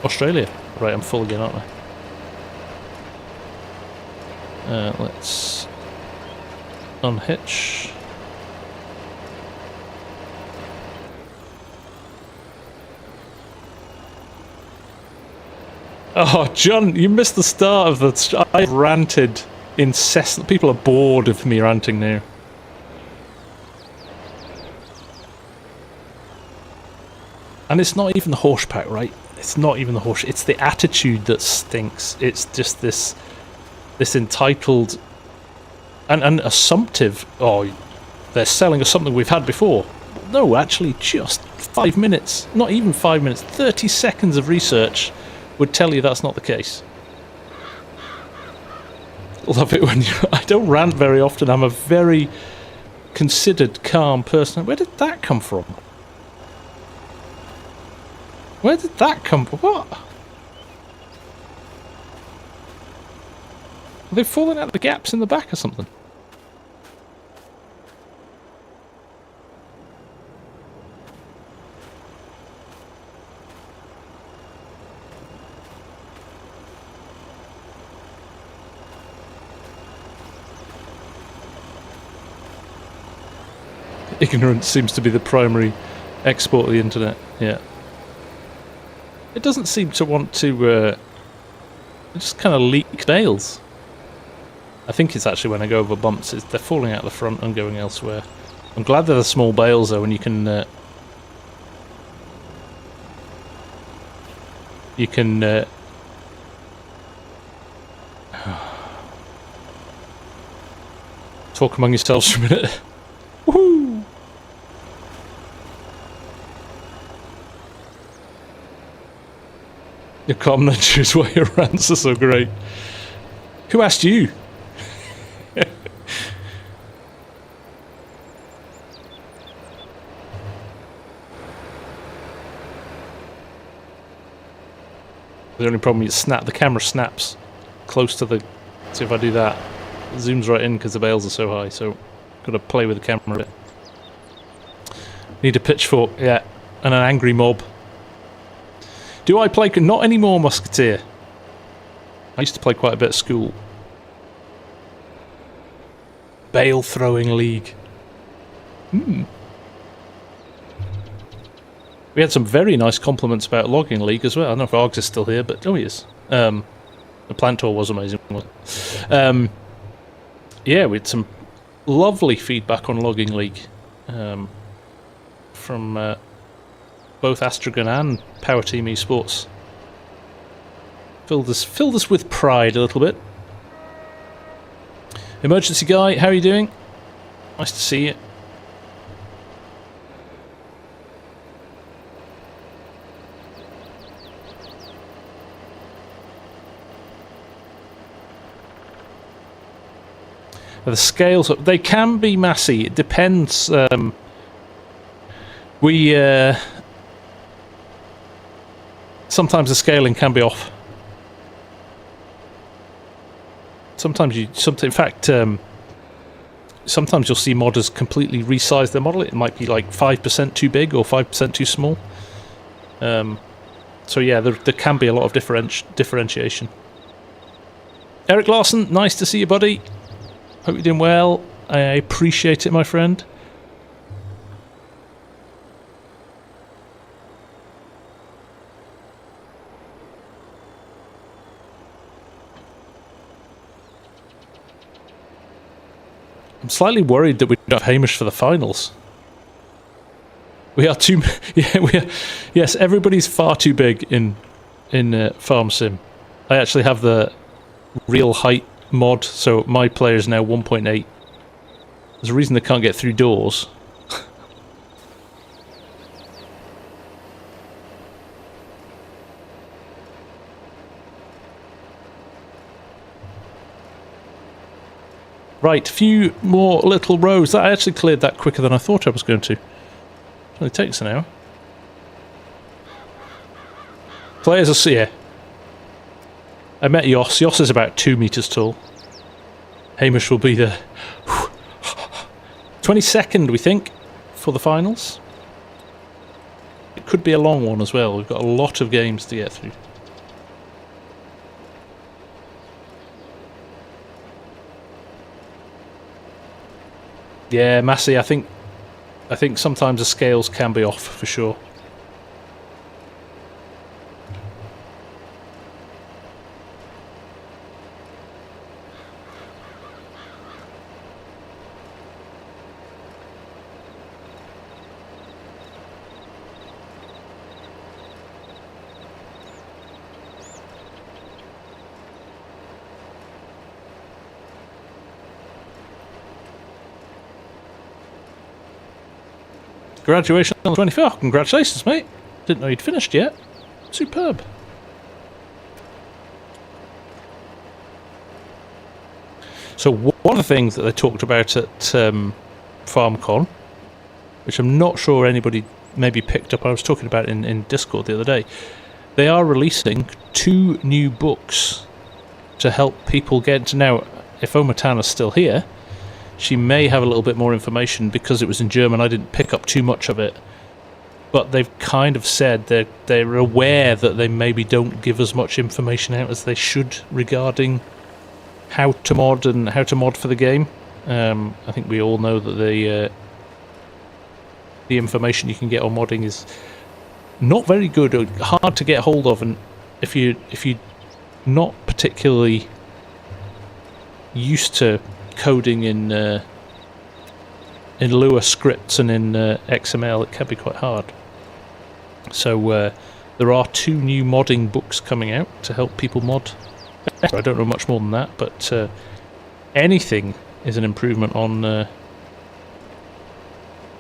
S1: Australia. Right, I'm full again, aren't I? Let's unhitch. Oh, John, you missed the start of the... I've ranted incessantly. People are bored of me ranting now. And it's not even the horsepower, right? It's not even the horse. It's the attitude that stinks. It's just this entitled and assumptive. Oh, they're selling us something we've had before. No, actually, just 5 minutes. Not even 5 minutes. 30 seconds of research would tell you that's not the case. Love it when you... I don't rant very often. I'm a very considered, calm person. Where did that come from? Where did that come from? What? Are they falling out the gaps in the back or something? Ignorance seems to be the primary export of the internet. Yeah. It doesn't seem to want to it just kind of leak Bales. I think it's actually when I go over bumps, they're falling out the front and going elsewhere. I'm glad they're the small bales though, and you can talk among yourselves for a minute. Woohoo! Your calm nature is why your rants are so great. Who asked you? The only problem is the camera snaps close to the... See if I do that, it zooms right in because the bales are so high, so got to play with the camera a bit. Need a pitchfork, yeah, and an angry mob. Do I play... Not anymore, Musketeer. I used to play quite a bit at school. Bale throwing league. We had some very nice compliments about logging league as well. I don't know if Args is still here, but oh, he is. The plant tour was amazing. Yeah, we had some lovely feedback on logging league from both Astragon and Power Team Esports. Filled us with pride a little bit. Emergency Guy, how are you doing? Nice to see you. The scales, they can be massy. It depends. Sometimes the scaling can be off. Sometimes sometimes you'll see modders completely resize their model. It might be like 5% too big or 5% too small. So yeah, there can be a lot of differentiation. Eric Larson, nice to see you, buddy. Hope you're doing well. I appreciate it, my friend. I'm slightly worried that we don't have Hamish for the finals. We are too... Yeah, we are... Yes, everybody's far too big in FarmSim. I actually have the real height mod, so my player is now 1.8. There's a reason they can't get through doors. Right, a few more little rows. That actually cleared that quicker than I thought I was going to. It only takes an hour. Players are here. I met Yoss. Yoss is about 2 meters tall. Hamish will be the 22nd, we think, for the finals. It could be a long one as well. We've got a lot of games to get through. Yeah, Massey, I think sometimes the scales can be off for sure. Graduation on the 24th. Congratulations, mate. Didn't know you'd finished yet. Superb. So one of the things that they talked about at FarmCon, which I'm not sure anybody maybe picked up, I was talking about in Discord the other day, they are releasing 2 new books to help people get into... Now, if Omatana's still here, she may have a little bit more information. Because it was in German, I didn't pick up too much of it. But they've kind of said they're aware that they maybe don't give as much information out as they should regarding how to mod and how to mod for the game. I think we all know that the information you can get on modding is not very good or hard to get hold of, and if you're not particularly used to coding in Lua scripts and in XML, it can be quite hard. So there are 2 new modding books coming out to help people mod. I don't know much more than that, but anything is an improvement on...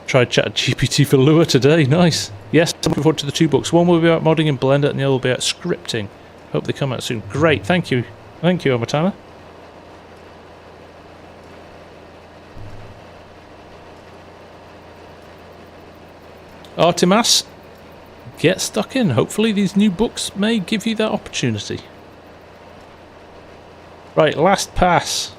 S1: Tried ChatGPT for Lua today, nice. Yes, I'm looking forward to the 2 books. One will be about modding in Blender and the other will be about scripting. Hope they come out soon. Great, thank you. Thank you, Omatana. Artemas, get stuck in. Hopefully these new books may give you that opportunity. Right, last pass.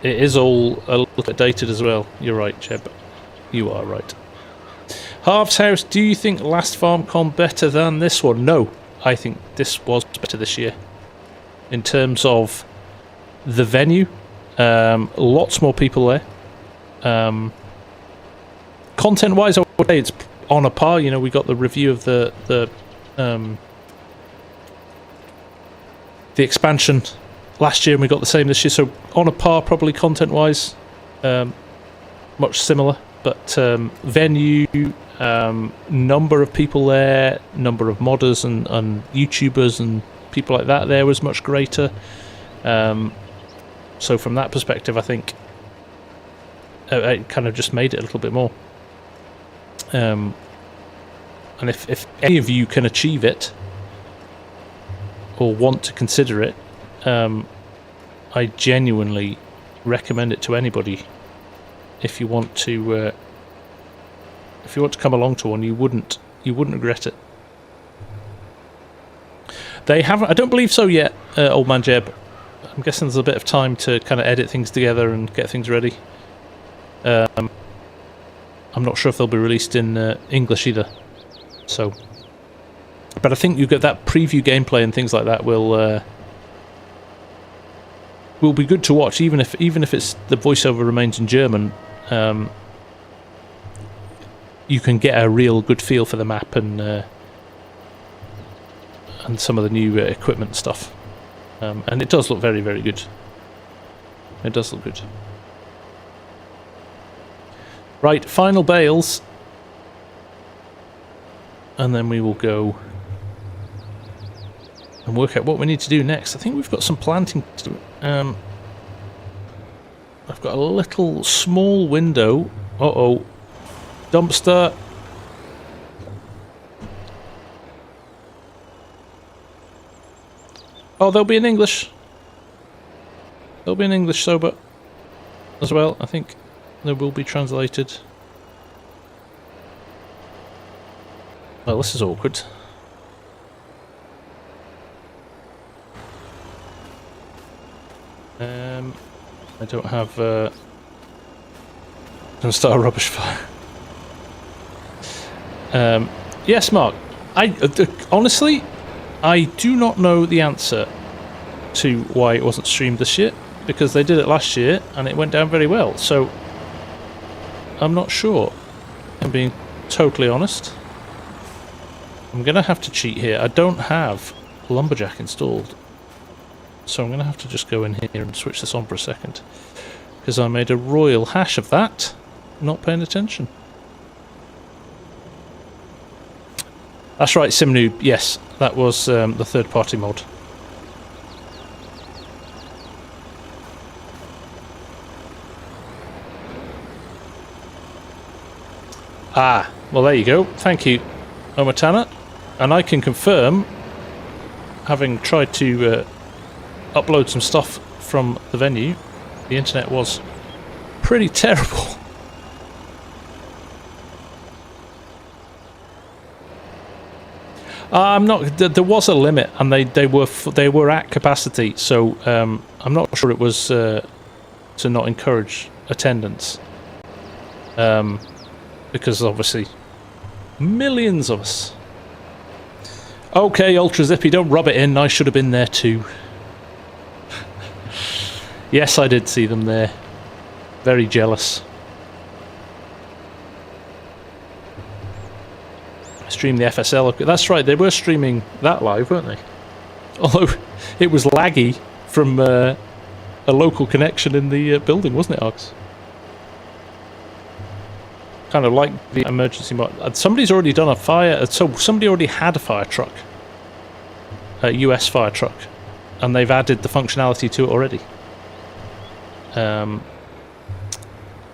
S1: It is all a little bit dated as well. You're right, Jeb. You are right. Harv's House, do you think last FarmCon better than this one? No, I think this was better this year. In terms of the venue, lots more people there. Content-wise, I would say it's on a par. You know, we got the review of the expansion last year, and we got the same this year. So on a par, probably content-wise, much similar. But venue, number of people there, number of modders and YouTubers and people like that there was much greater. So from that perspective, I think it kind of just made it a little bit more. And if any of you can achieve it or want to consider it, I genuinely recommend it to anybody. If you want to come along to one, you wouldn't regret it. They haven't. I don't believe so yet, Old Man Jeb. I'm guessing there's a bit of time to kind of edit things together and get things ready. I'm not sure if they'll be released in English either. So, but I think you get that preview gameplay and things like that will be good to watch, even if it's the voiceover remains in German. You can get a real good feel for the map and some of the new equipment stuff, and it does look very, very good. It does look good. Right, final bales, and then we will go and work out what we need to do next. I think we've got some planting to do. I've got a little small window. Uh-oh. Dumpster. Oh, they'll be in English. there'll be an English sober as well. I think they will be translated. Well, this is awkward. I don't have. Don't start a rubbish fire. Yes, Mark. Honestly, I do not know the answer to why it wasn't streamed this year, because they did it last year and it went down very well. So I'm not sure. I'm being totally honest. I'm gonna have to cheat here. I don't have Lumberjack installed, so I'm gonna have to just go in here and switch this on for a second, because I made a royal hash of that, not paying attention. That's right, SimNoob. Yes, that was the third-party mod. Ah, well there you go. Thank you, Omatana. And I can confirm, having tried to upload some stuff from the venue, the internet was pretty terrible. I'm not. There was a limit, and they were at capacity. So I'm not sure it was to not encourage attendance, because obviously millions of us. Okay, Ultra Zippy, don't rub it in. I should have been there too. Yes, I did see them there. Very jealous. Stream the FSL. That's right, they were streaming that live, weren't they? Although it was laggy from a local connection in the building, wasn't it, Args? Kind of like the emergency mod. Somebody's already done a fire. So somebody already had a fire truck, a US fire truck, and they've added the functionality to it already. And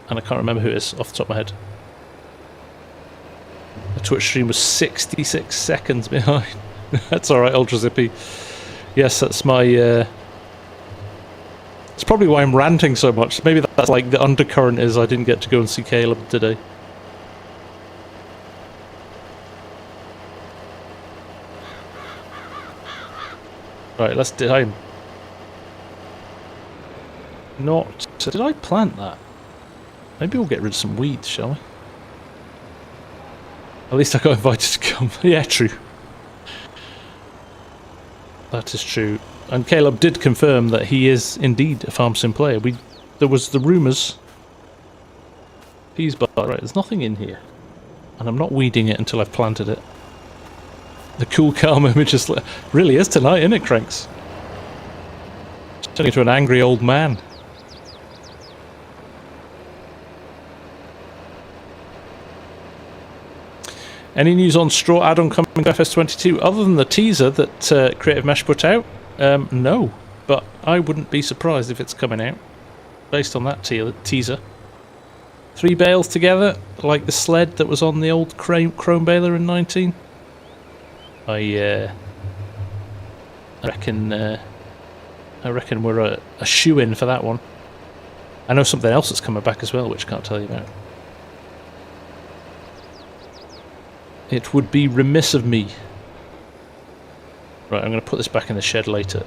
S1: I can't remember who it is off the top of my head. The Twitch stream was 66 seconds behind. That's alright, Ultra Zippy. Yes, that's my... It's probably why I'm ranting so much. Maybe that's like the undercurrent is I didn't get to go and see Caleb today. Right, let's do... I'm not... Did I plant that? Maybe we'll get rid of some weeds, shall we? At least I got invited to come. Yeah, true. That is true. And Caleb did confirm that he is indeed a FarmSim player. There was the rumours. Peas bar. Right, there's nothing in here. And I'm not weeding it until I've planted it. The cool, calm image is... Really is tonight, isn't it, Cranks? Turning into an angry old man. Any news on straw add-on coming to FS22 other than the teaser that Creative Mesh put out? No, but I wouldn't be surprised if it's coming out based on that teaser. 3 bales together, like the sled that was on the old chrome baler in 19. I reckon we're a shoe-in for that one. I know something else that's coming back as well, which I can't tell you about. It would be remiss of me. Right, I'm going to put this back in the shed later,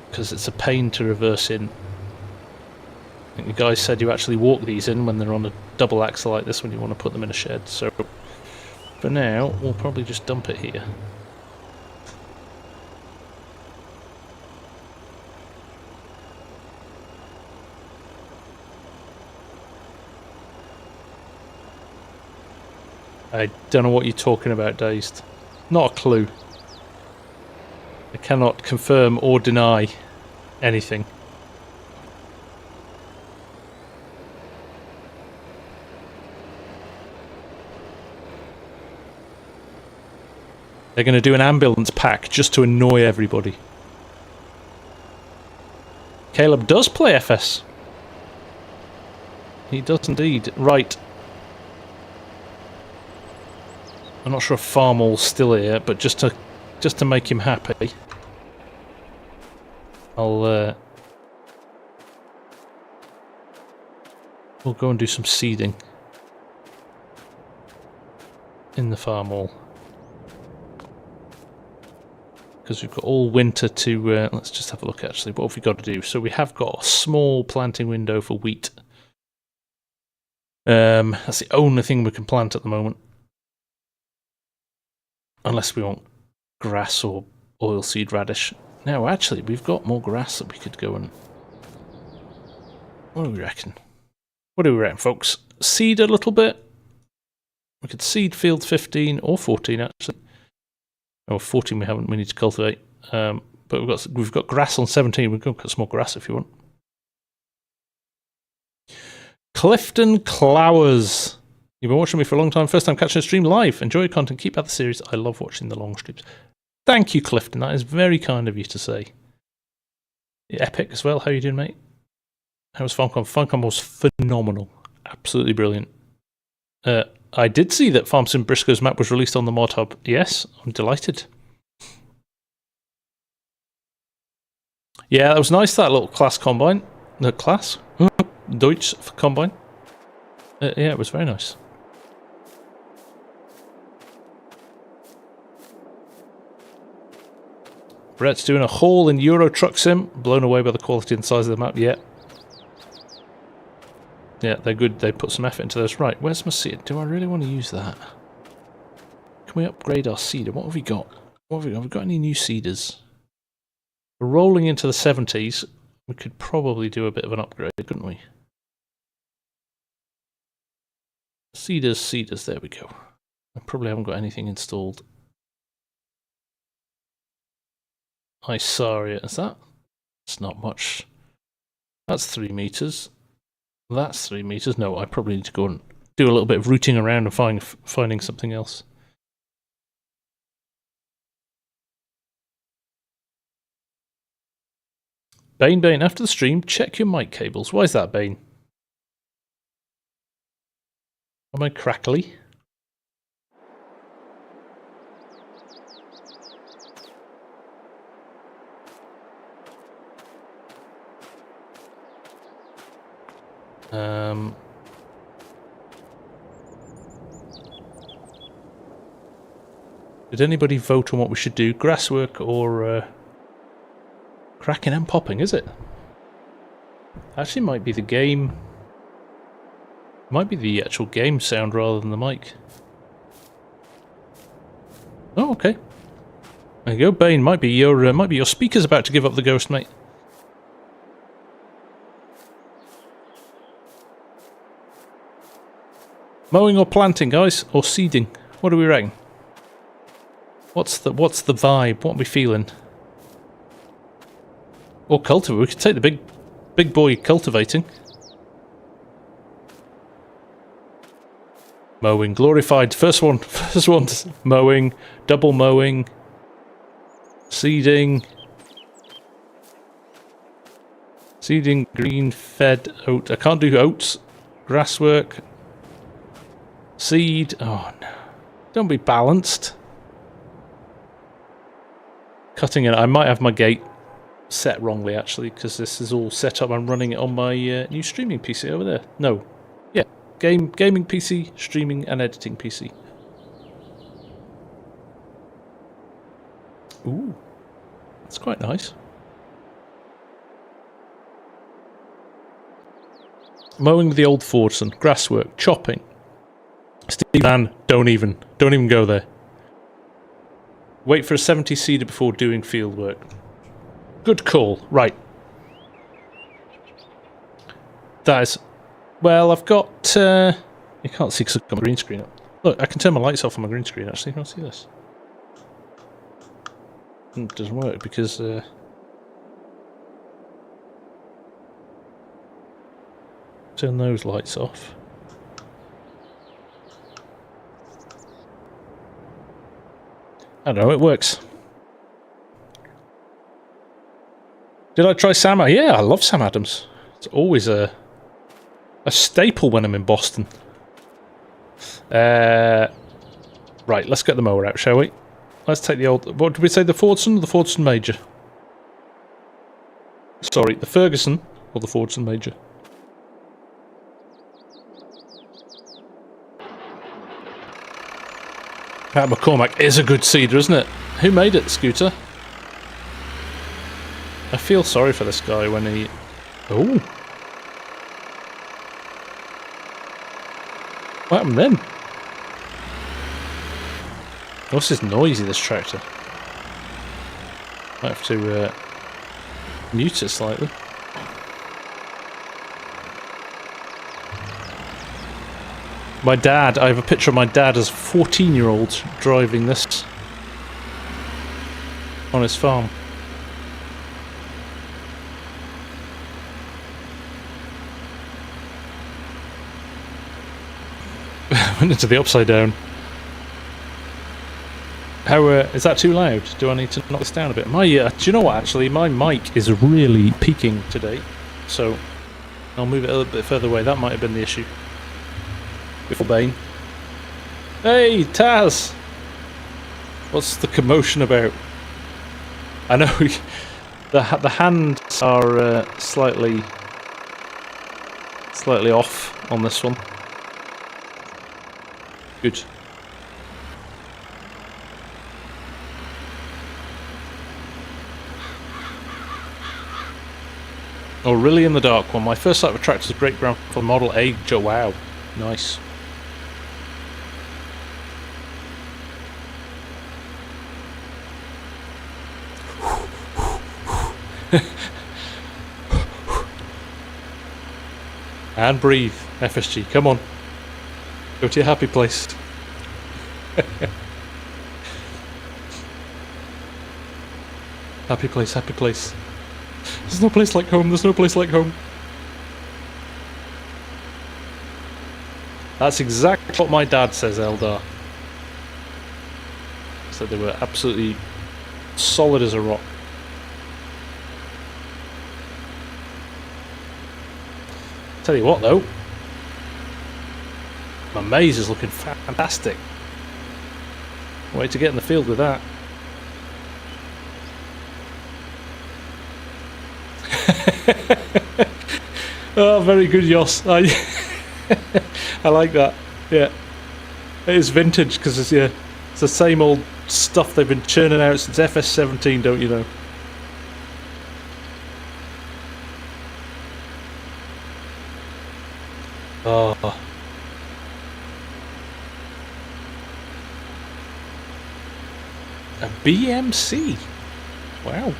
S1: because it's a pain to reverse in. I think the guys said you actually walk these in when they're on a double axle like this when you want to put them in a shed. So for now, we'll probably just dump it here. I don't know what you're talking about, Dazed. Not a clue. I cannot confirm or deny anything. They're going to do an ambulance pack just to annoy everybody. Caleb does play FS. He does indeed. Right. I'm not sure if Farmall's still here, but just to make him happy, I'll we'll go and do some seeding in the farm hall. Because we've got all winter to... let's just have a look actually. What have we got to do? So we have got a small planting window for wheat. That's the only thing we can plant at the moment. Unless we want grass or oilseed radish. Now actually, we've got more grass that we could go and... What do we reckon? What do we reckon, folks? Seed a little bit? We could seed field 15 or 14 actually. Oh, 14 we haven't, we need to cultivate. But we've got grass on 17, we can cut some more grass if you want. Clifton Clowers. You've been watching me for a long time, first time catching a stream live. Enjoy your content, keep out the series. I love watching the long streams. Thank you, Clifton, that is very kind of you to say. Epic as well, how you doing, mate? How was FarmCon? FarmCon was phenomenal. Absolutely brilliant. I did see that FarmSim Briscoe's map was released on the mod hub. Yes, I'm delighted. Yeah, that was nice, that little class combine. No, class? Deutsch combine. Yeah, it was very nice. Brett's doing a haul in Euro Truck Sim. Blown away by the quality and size of the map. Yeah. Yeah, they're good. They put some effort into those. Right, where's my seeder? Do I really want to use that? Can we upgrade our seeder? What have we got? What have we got? Have we got any new seeders? We're rolling into the 70s. We could probably do a bit of an upgrade, couldn't we? Seeders, there we go. I probably haven't got anything installed. Isaria, is that? It's not much. That's 3 meters. That's 3 meters. No, I probably need to go and do a little bit of rooting around and finding something else. Bane, after the stream, check your mic cables. Why is that, Bane? Am I crackly? Did anybody vote on what we should do? Grasswork or cracking and popping, is it? Actually might be the game. Might be the actual game sound rather than the mic. Oh, okay. There you go, Bane. Might be your speakers about to give up the ghost, mate. Mowing or planting, guys, or seeding? What do we reckon? What's the vibe? What are we feeling? Or cultivate? We could take the big boy cultivating. Mowing, glorified. First one, mowing, double mowing, seeding, green fed oat. I can't do oats. Grasswork, seed. Oh no! Don't be balanced. Cutting it. I might have my gate set wrongly actually, because this is all set up. I'm running it on my new streaming PC over there. No, yeah, gaming PC, streaming and editing PC. Ooh, that's quite nice. Mowing with the old Fordson, grasswork, chopping. Steve Mann, don't even go there. Wait for a 70 seeder before doing field work. Good call. Right. That is... Well, I've got... you can't see because I've got my green screen up. Look, I can turn my lights off on my green screen, actually. Can I see this? It doesn't work because... turn those lights off. I don't know, it works. Did I try Sam? Yeah, I love Sam Adams. It's always a staple when I'm in Boston. Right, let's get the mower out, shall we? Let's take the old... What did we say, the Fordson or the Fordson Major? Sorry, the Ferguson or the Fordson Major? That McCormack is a good seeder, isn't it? Who made it, Scooter? I feel sorry for this guy when he... Oh! What happened then? Oh, this is noisy, this tractor. Might have to mute it slightly. My dad, I have a picture of my dad as a 14-year-old driving this on his farm. Went into the upside down. How is that too loud? Do I need to knock this down a bit? My do you know what? Actually, my mic is really peaking today, so I'll move it a little bit further away. That might have been the issue. Before Bane. Hey, Taz! What's the commotion about? I know the hands are slightly off on this one. Good. Oh, really in the dark one. My first sight of a tractor is great ground for Model A. Wow, nice. And breathe, FSG. Come on. Go to your happy place. Happy place, happy place. There's no place like home, there's no place like home. That's exactly what my dad says, Eldar. So they were absolutely solid as a rock. Tell you what though, my maize is looking fantastic. Way to get in the field with that. Oh, very good, Yoss. I like that. Yeah, it is vintage because it's it's the same old stuff they've been churning out since FS17, don't you know? Oh. A BMC. Wow.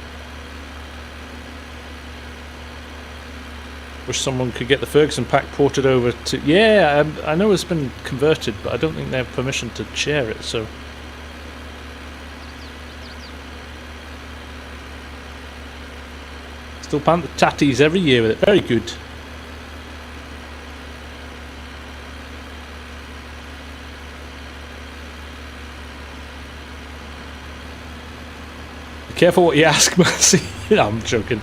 S1: Wish someone could get the Ferguson pack ported over to... Yeah, I know it's been converted, but I don't think they have permission to share it, so... Still plant the tatties every year with it. Very good. Be careful what you ask, Mercy. No, I'm joking.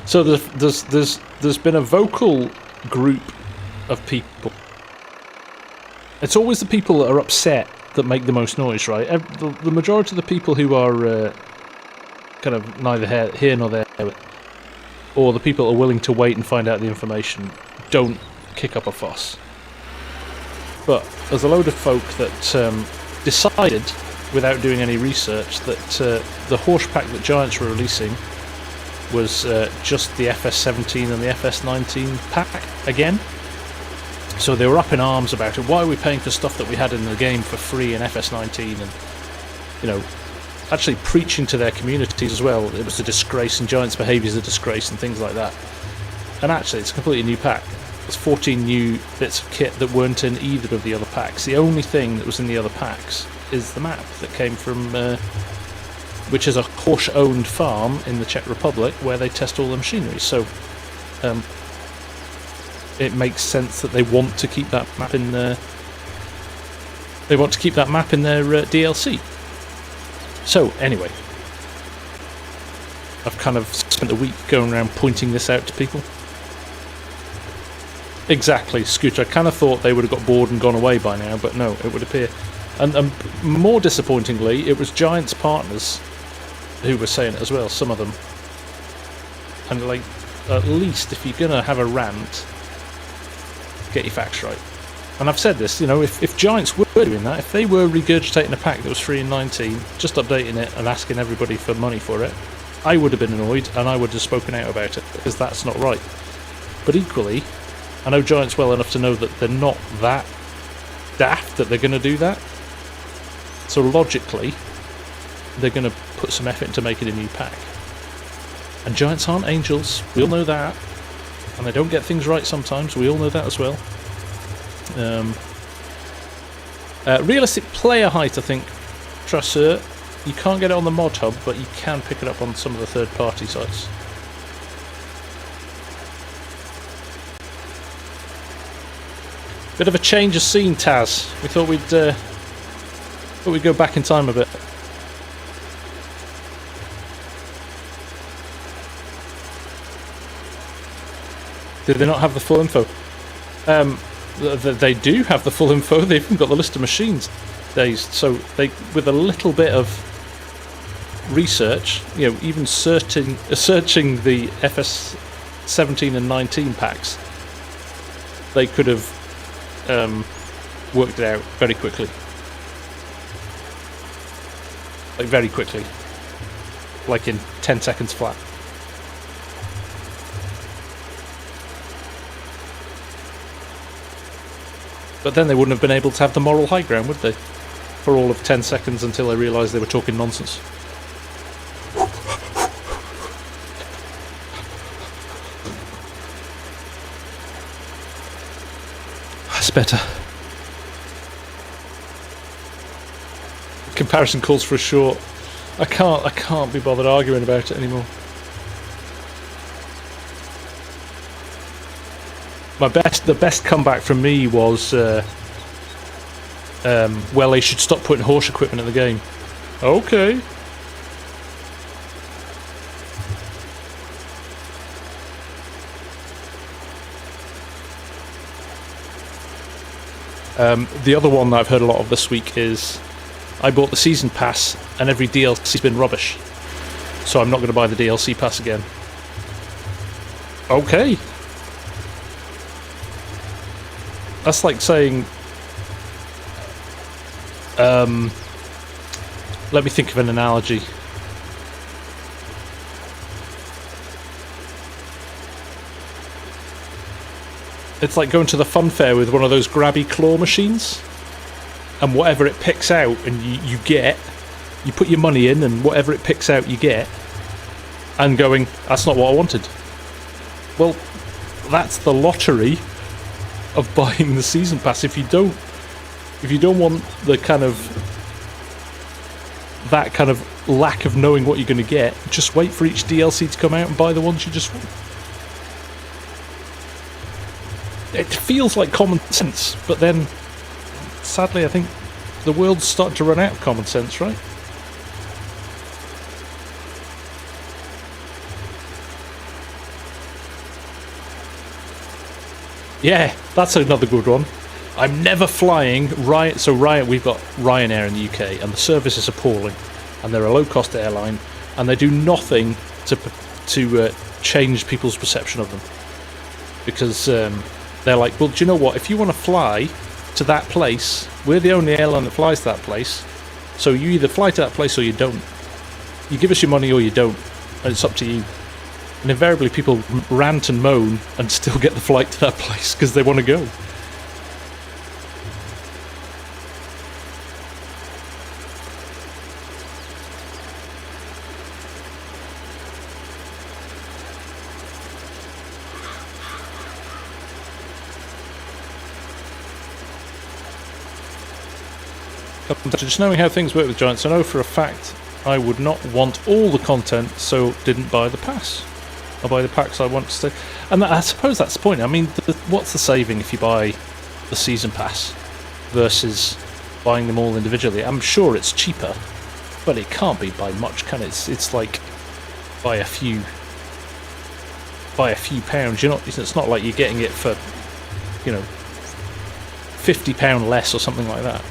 S1: So there's been a vocal group of people. It's always the people that are upset that make the most noise, right? The majority of the people who are kind of neither here nor there, or the people that are willing to wait and find out the information, don't kick up a fuss. But there's a load of folk that decided, without doing any research, that the horse pack that Giants were releasing was just the FS17 and the FS19 pack again. So they were up in arms about it. Why are we paying for stuff that we had in the game for free in FS19? And, you know, actually preaching to their communities as well. It was a disgrace and Giants' behaviour is a disgrace and things like that. And actually, it's a completely new pack. There's 14 new bits of kit that weren't in either of the other packs. The only thing that was in the other packs is the map that came from... which is a Porsche-owned farm in the Czech Republic where they test all the machinery. So it makes sense that they want to keep that map in their. They want to keep that map in their DLC. So anyway, I've kind of spent a week going around pointing this out to people. Exactly, Scooter. I kind of thought they would have got bored and gone away by now, but no, it would appear. And more disappointingly, it was Giants partners who were saying it as well, some of them. And like, at least if you're gonna have a rant, get your facts right. And I've said this, you know, if Giants were doing that, if they were regurgitating a pack that was free in 19, just updating it and asking everybody for money for it, I would have been annoyed and I would have spoken out about it, because that's not right. But equally, I know Giants well enough to know that they're not that daft that they're going to do that. So logically, they're going to put some effort into making a new pack. And Giants aren't angels, we all know that. And they don't get things right sometimes, we all know that as well. Realistic player height, I think, Trasseur, you can't get it on the mod hub, but you can pick it up on some of the third-party sites. Bit of a change of scene, Taz. We thought we'd go back in time a bit. Did they not have the full info? They do have the full info. They've even got the list of machines days. So they, with a little bit of research, you know, even searching the FS 17 and 19 packs, they could have worked it out very quickly. Like very quickly. Like in 10 seconds flat. But then they wouldn't have been able to have the moral high ground, would they? For all of 10 seconds until they realised they were talking nonsense. That's better. Comparison calls for a short. I can't be bothered arguing about it anymore. The best comeback from me was, well, they should stop putting horse equipment in the game. Okay. The other one that I've heard a lot of this week is, I bought the season pass and every DLC's been rubbish, so I'm not going to buy the DLC pass again. Okay. That's like saying, let me think of an analogy. It's like going to the fun fair with one of those grabby claw machines, and whatever it picks out and you get, you put your money in and whatever it picks out you get, and going, that's not what I wanted. Well, that's the lottery of buying the season pass. If you don't want the kind of that kind of lack of knowing what you're going to get, just wait for each DLC to come out and buy the ones you just want. It feels like common sense, but then sadly I think the world's starting to run out of common sense, right? Yeah, that's another good one. I'm never flying Riot. So Riot, we've got Ryanair in the UK, and the service is appalling. And they're a low-cost airline, and they do nothing to change people's perception of them. Because they're like, well, do you know what? If you want to fly to that place, we're the only airline that flies to that place. So you either fly to that place or you don't. You give us your money or you don't, and it's up to you. And invariably people rant and moan and still get the flight to that place because they want to go. Just knowing how things work with Giants, I know for a fact I would not want all the content, so didn't buy the pass. I'll buy the packs I want to stay. And I suppose that's the point. I mean, what's the saving if you buy the season pass versus buying them all individually? I'm sure it's cheaper, but it can't be by much, can it? It's like by a few pounds. It's not like you're getting it for, you know, £50 less or something like that.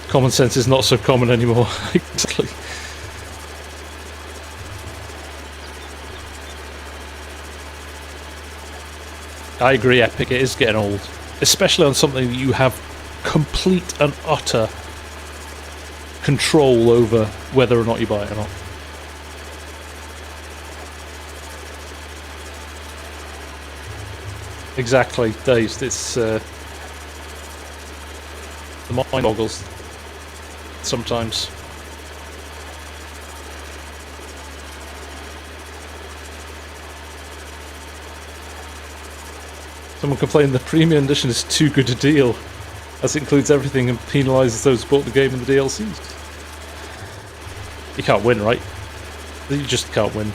S1: Common sense is not so common anymore. Exactly. I agree, Epic. It is getting old, especially on something that you have complete and utter control over whether or not you buy it or not. Exactly, Dave. It's the mind boggles sometimes. Someone complained the premium edition is too good a deal, as it includes everything and penalises those who bought the game and the DLCs. You can't win, right? You just can't win.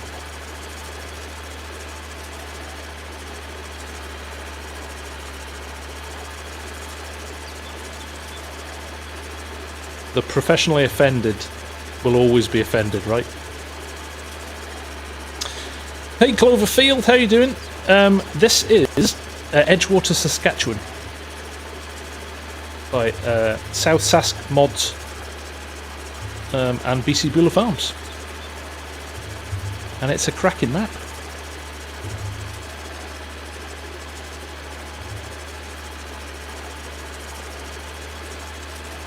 S1: The professionally offended will always be offended, right? Hey Cloverfield, how you doing? This is Edgewater, Saskatchewan by South Sask Mods and BC Buller Farms, and it's a cracking map.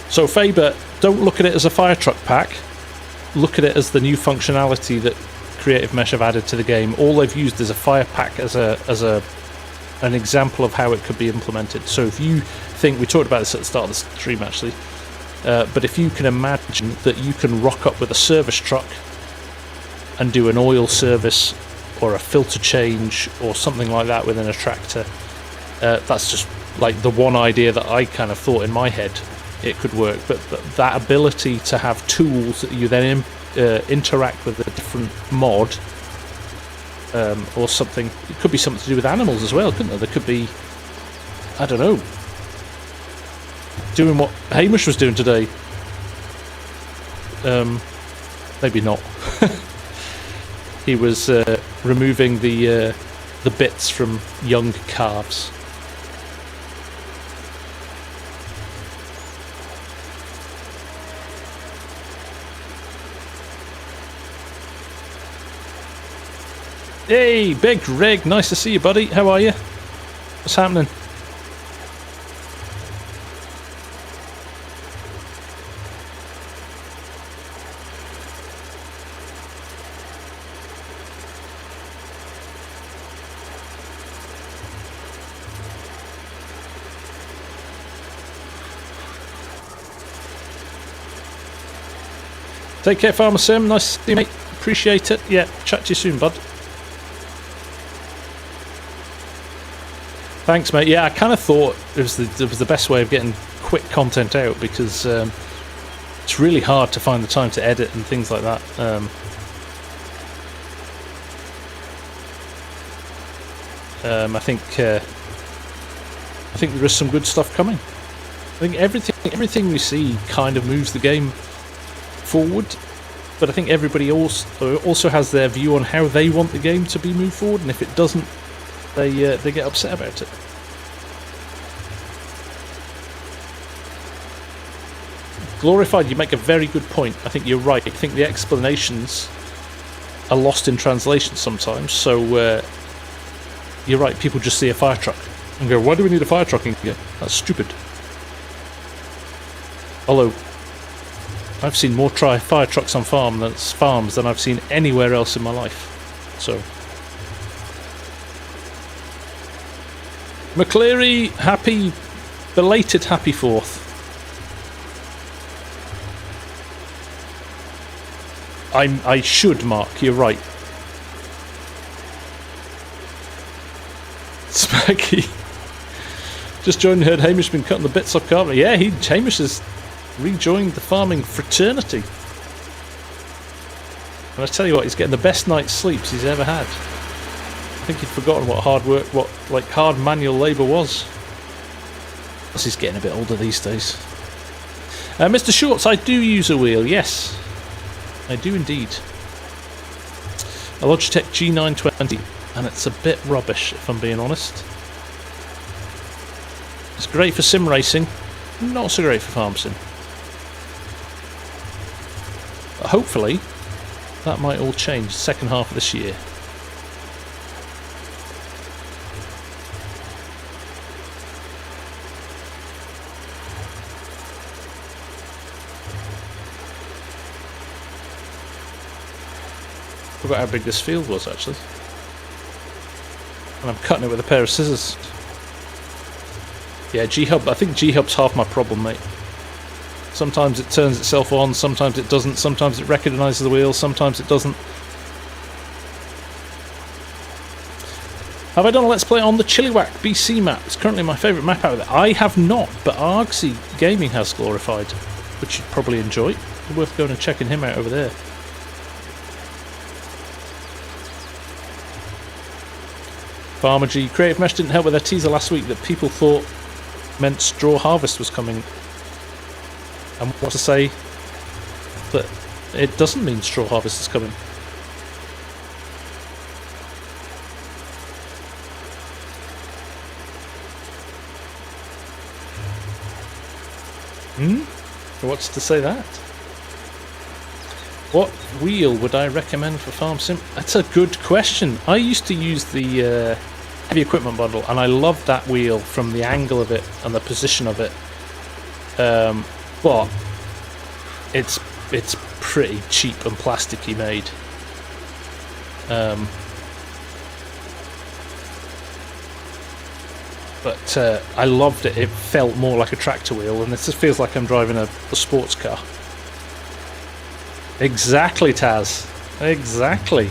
S1: So Faber, don't look at it as a fire truck pack, look at it as the new functionality that Creative Mesh have added to the game. All they've used is a fire pack as an example of how it could be implemented. So if you think, we talked about this at the start of the stream actually, but if you can imagine that you can rock up with a service truck and do an oil service or a filter change or something like that within a tractor, that's just like the one idea that I kind of thought in my head it could work. But that ability to have tools that you then interact with a different mod, or something. It could be something to do with animals as well, couldn't it? There could be, I don't know, doing what Hamish was doing today. Maybe not. He was removing the bits from young calves. Hey, Big Rig, nice to see you, buddy. How are you? What's happening? Take care, Farmsim. Nice to see you, mate. Appreciate it. Yeah, chat to you soon, bud. Thanks, mate. Yeah, I kind of thought it was the best way of getting quick content out, because it's really hard to find the time to edit and things like that. I think there is some good stuff coming. I think everything we see kind of moves the game forward, but I think everybody also has their view on how they want the game to be moved forward, and if it doesn't, they get upset about it. Glorified, you make a very good point. I think you're right. I think the explanations are lost in translation sometimes. So you're right. People just see a fire truck and go, "Why do we need a fire truck in here? That's stupid." Although I've seen more fire trucks on farms than I've seen anywhere else in my life. So. McCleary, belated happy 4th. I should, Mark, you're right. Smacky. Just joined, heard Hamish been cutting the bits off carpet. Yeah, Hamish has rejoined the farming fraternity. And I tell you what, he's getting the best night's sleeps he's ever had. I think he'd forgotten what hard work, hard manual labour was. Plus he's getting a bit older these days. Mr. Shorts, I do use a wheel, yes. I do indeed. A Logitech G920, and it's a bit rubbish if I'm being honest. It's great for sim racing, not so great for farm sim. But hopefully that might all change second half of this year. Forgot how big this field was, actually. And I'm cutting it with a pair of scissors. Yeah, G-Hub. I think G-Hub's half my problem, mate. Sometimes it turns itself on, sometimes it doesn't, sometimes it recognises the wheel, sometimes it doesn't. Have I done a Let's Play on the Chilliwack BC map? It's currently my favourite map out there. I have not, but Argsy Gaming has glorified, which you'd probably enjoy. It's worth going and checking him out over there. Farmer G. Creative Mesh didn't help with their teaser last week that people thought meant straw harvest was coming. And what to say that it doesn't mean straw harvest is coming. What's to say that? What wheel would I recommend for FarmSim? That's a good question. I used to use the heavy equipment bundle, and I loved that wheel from the angle of it and the position of it. But it's pretty cheap and plasticky made. But I loved it. It felt more like a tractor wheel, and it just feels like I'm driving a sports car. Exactly, Taz. Exactly.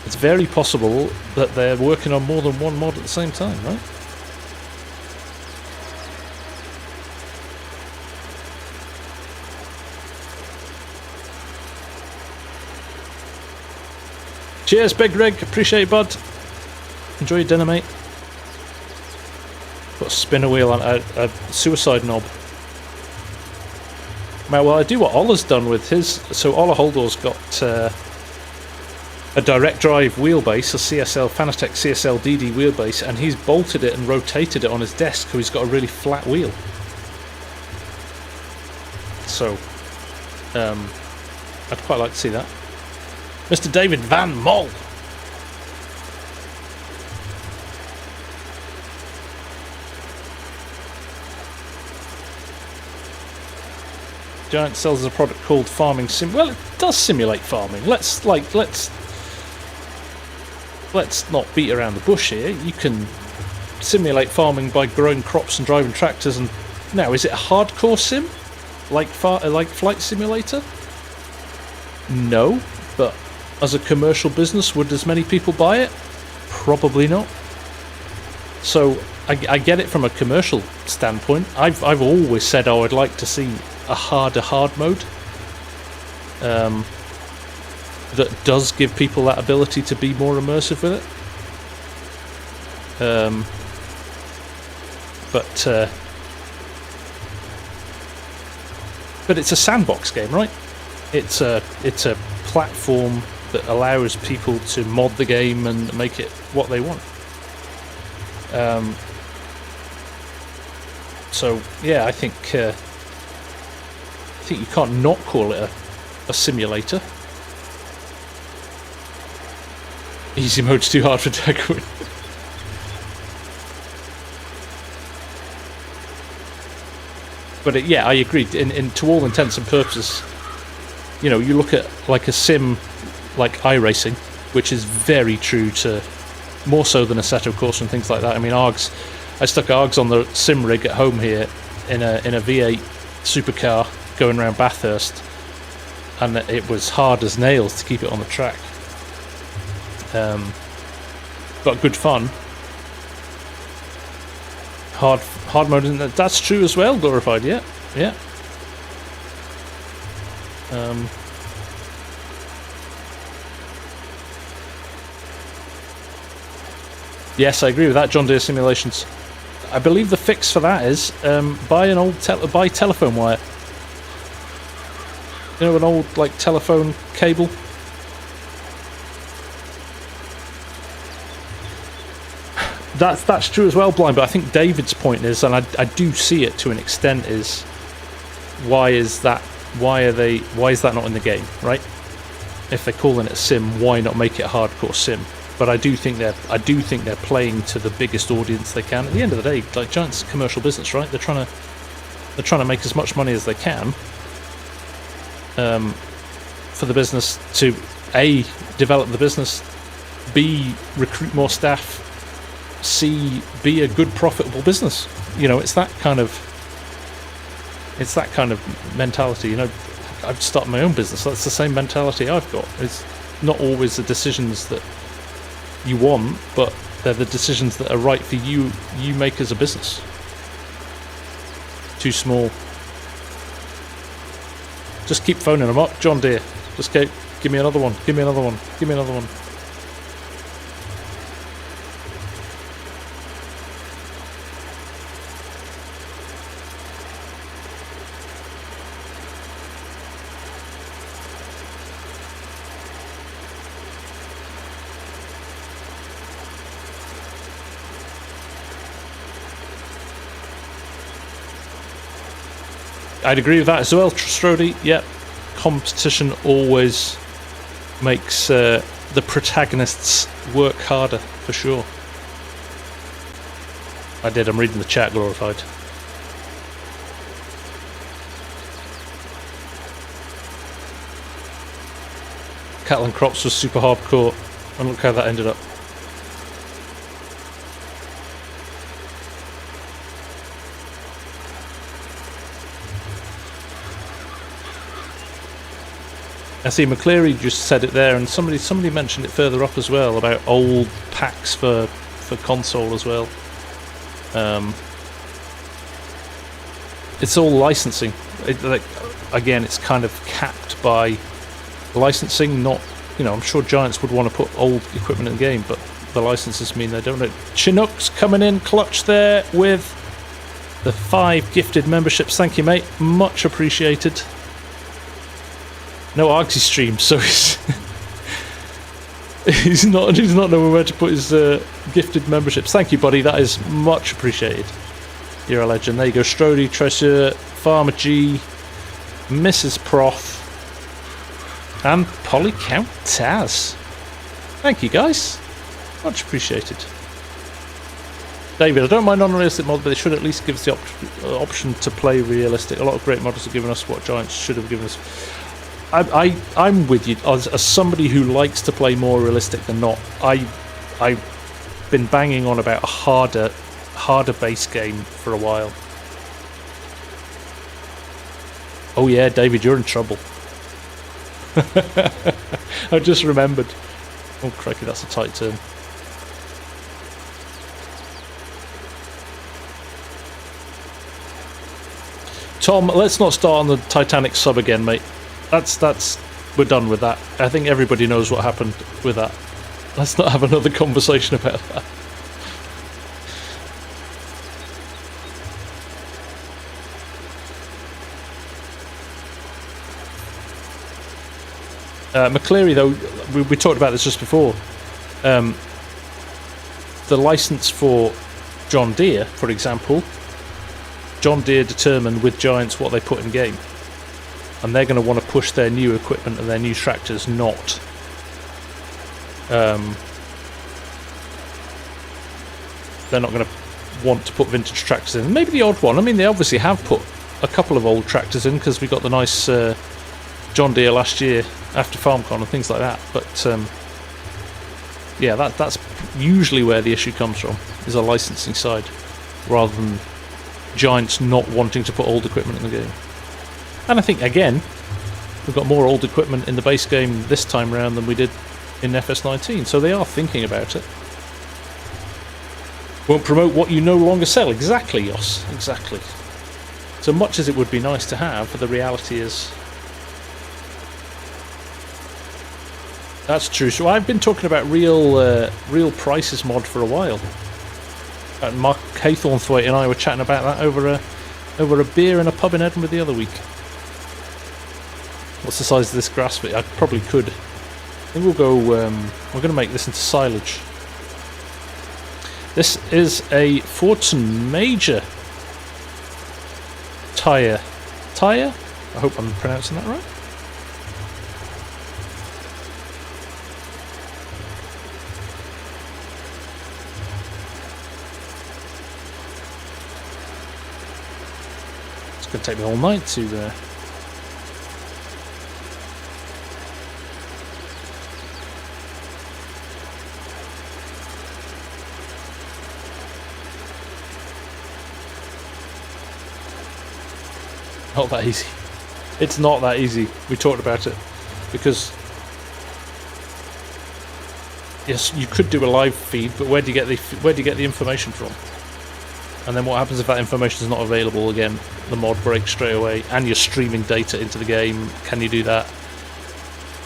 S1: It's very possible that they're working on more than one mod at the same time, right? Cheers, Big Rig. Appreciate it, bud. Enjoy your dinner, mate. Got a spinner wheel on a suicide knob. Well, I do what Ola's done with his. So Ola Holdor's got a direct drive wheelbase, a CSL Fanatec CSL DD wheelbase, and he's bolted it and rotated it on his desk, so he's got a really flat wheel. So, I'd quite like to see that. Mr. David Van Mol. Giant sells a product called Farming Sim. Well, it does simulate farming. Let's not beat around the bush here. You can simulate farming by growing crops and driving tractors. And now, is it a hardcore sim, like Flight Simulator? No, but as a commercial business, would as many people buy it? Probably not. So I get it from a commercial standpoint. I've always said I would like to see a harder hard mode that does give people that ability to be more immersive with it. But it's a sandbox game, right? It's a platform that allows people to mod the game and make it what they want. So yeah, I think you can't not call it a simulator. Easy mode's too hard for Dagwood. But yeah, I agree. In to all intents and purposes, you know, you look at like a sim like iRacing, which is very true to, more so than Assetto Corsa and things like that. I mean, Args, I stuck Args on the sim rig at home here in a V8 supercar going around Bathurst, and it was hard as nails to keep it on the track. But good fun. Hard mode, that's true as well. Glorified, yeah. Yes, I agree with that. John Deere Simulations. I believe the fix for that is buy an old telephone wire. You know, an old like telephone cable. That's true as well, Blind. But I think David's point is, and I do see it to an extent, is why is that not in the game, right? If they're calling it a sim, why not make it a hardcore sim? But I do think they're playing to the biggest audience they can. At the end of the day, like Giant's commercial business, right? They're trying to make as much money as they can. for the business to A, develop the business, B, recruit more staff, C, be a good profitable business. You know, it's that kind of mentality. You know, I've started my own business. That's the same mentality I've got. It's not always the decisions that you want, but they're the decisions that are right for you. You make as a business. Too small. Just keep phoning them up, John Deere. Just go, give me another one. Give me another one. Give me another one. I'd agree with that as well, Strody. Yep, competition always makes the protagonists work harder, for sure. I did, I'm reading the chat, Glorified. Cattle and Crops was super hardcore, and look how that ended up. I see McCleary just said it there, and somebody mentioned it further up as well about old packs for console as well. It's all licensing. Again, it's kind of capped by licensing. Not, you know, I'm sure Giants would want to put old equipment in the game, but the licenses mean they don't. Chinook's coming in clutch there with the 5 gifted memberships. Thank you, mate. Much appreciated. No Argsy stream, so he's not knowing where to put his gifted memberships. Thank you, buddy. That is much appreciated. You're a legend. There you go. Strody, Treasure, Farmer G, Mrs. Proth, and Polycount Taz. Thank you, guys. Much appreciated. David, I don't mind non-realistic models, but they should at least give us the option to play realistic. A lot of great models have given us what Giants should have given us. I'm with you. As somebody who likes to play more realistic than not, I've been banging on about a harder base game for a while. Oh yeah, David, you're in trouble. I just remembered. Oh crikey, that's a tight turn. Tom, let's not start on the Titanic sub again, mate. That's we're done with that. I think everybody knows what happened with that. Let's not have another conversation about that. McCleary, though, we talked about this just before. The license for John Deere, for example, John Deere determined with Giants what they put in game. And they're going to want to push their new equipment and their new tractors, not they're not going to want to put vintage tractors in. Maybe the odd one. I mean, they obviously have put a couple of old tractors in because we got the nice John Deere last year after FarmCon and things like that. But yeah, that's usually where the issue comes from, is a licensing side, rather than Giants not wanting to put old equipment in the game. And I think, again, we've got more old equipment in the base game this time round than we did in FS19, so they are thinking about it. Won't promote what you no longer sell. Exactly, Yoss. Exactly. So much as it would be nice to have, but the reality is... That's true. So I've been talking about real prices mod for a while. And Mark Haythornthwaite and I were chatting about that over a beer in a pub in Edinburgh the other week. What's the size of this grass bit? I probably could. I think we'll go... we're going to make this into silage. This is a Fortune Major tyre. Tyre? I hope I'm pronouncing that right. It's going to take me all night to Not that easy. It's not that easy. We talked about it because yes, you could do a live feed, but where do you get the information from? And then what happens if that information is not available again? The mod breaks straight away, and you're streaming data into the game. Can you do that?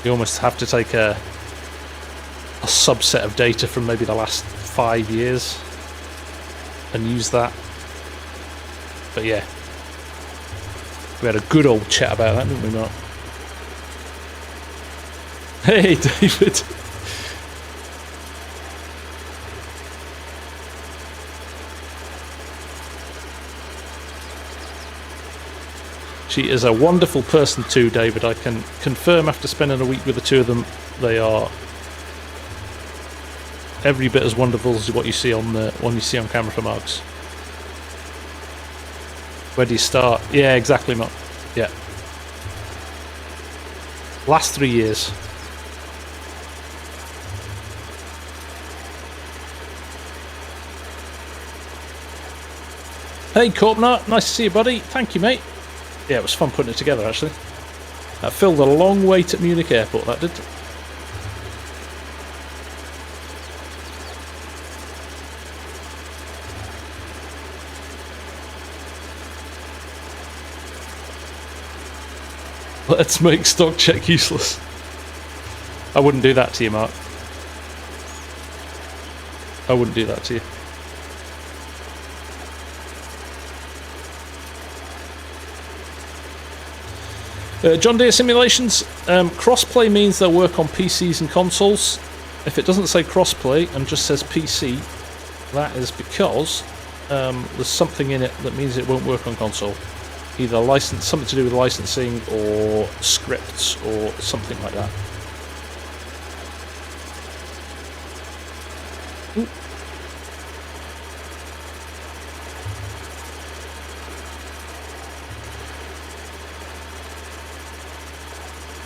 S1: You almost have to take a subset of data from maybe the last 5 years and use that. But yeah, we had a good old chat about that, didn't we, Mark? Hey, David. She is a wonderful person too, David. I can confirm after spending a week with the two of them, they are every bit as wonderful as what you see on camera from Args. Where do you start? Yeah, exactly, Mark. Yeah. Last 3 years. Hey, Corpnut. Nice to see you, buddy. Thank you, mate. Yeah, it was fun putting it together, actually. That filled a long wait at Munich Airport, that did. Let's make stock check useless. I wouldn't do that to you, Mark. I wouldn't do that to you. John Deere Simulations, crossplay means they'll work on PCs and consoles. If it doesn't say crossplay and just says PC, that is because there's something in it that means it won't work on console. Either something to do with licensing or scripts or something like that. Ooh.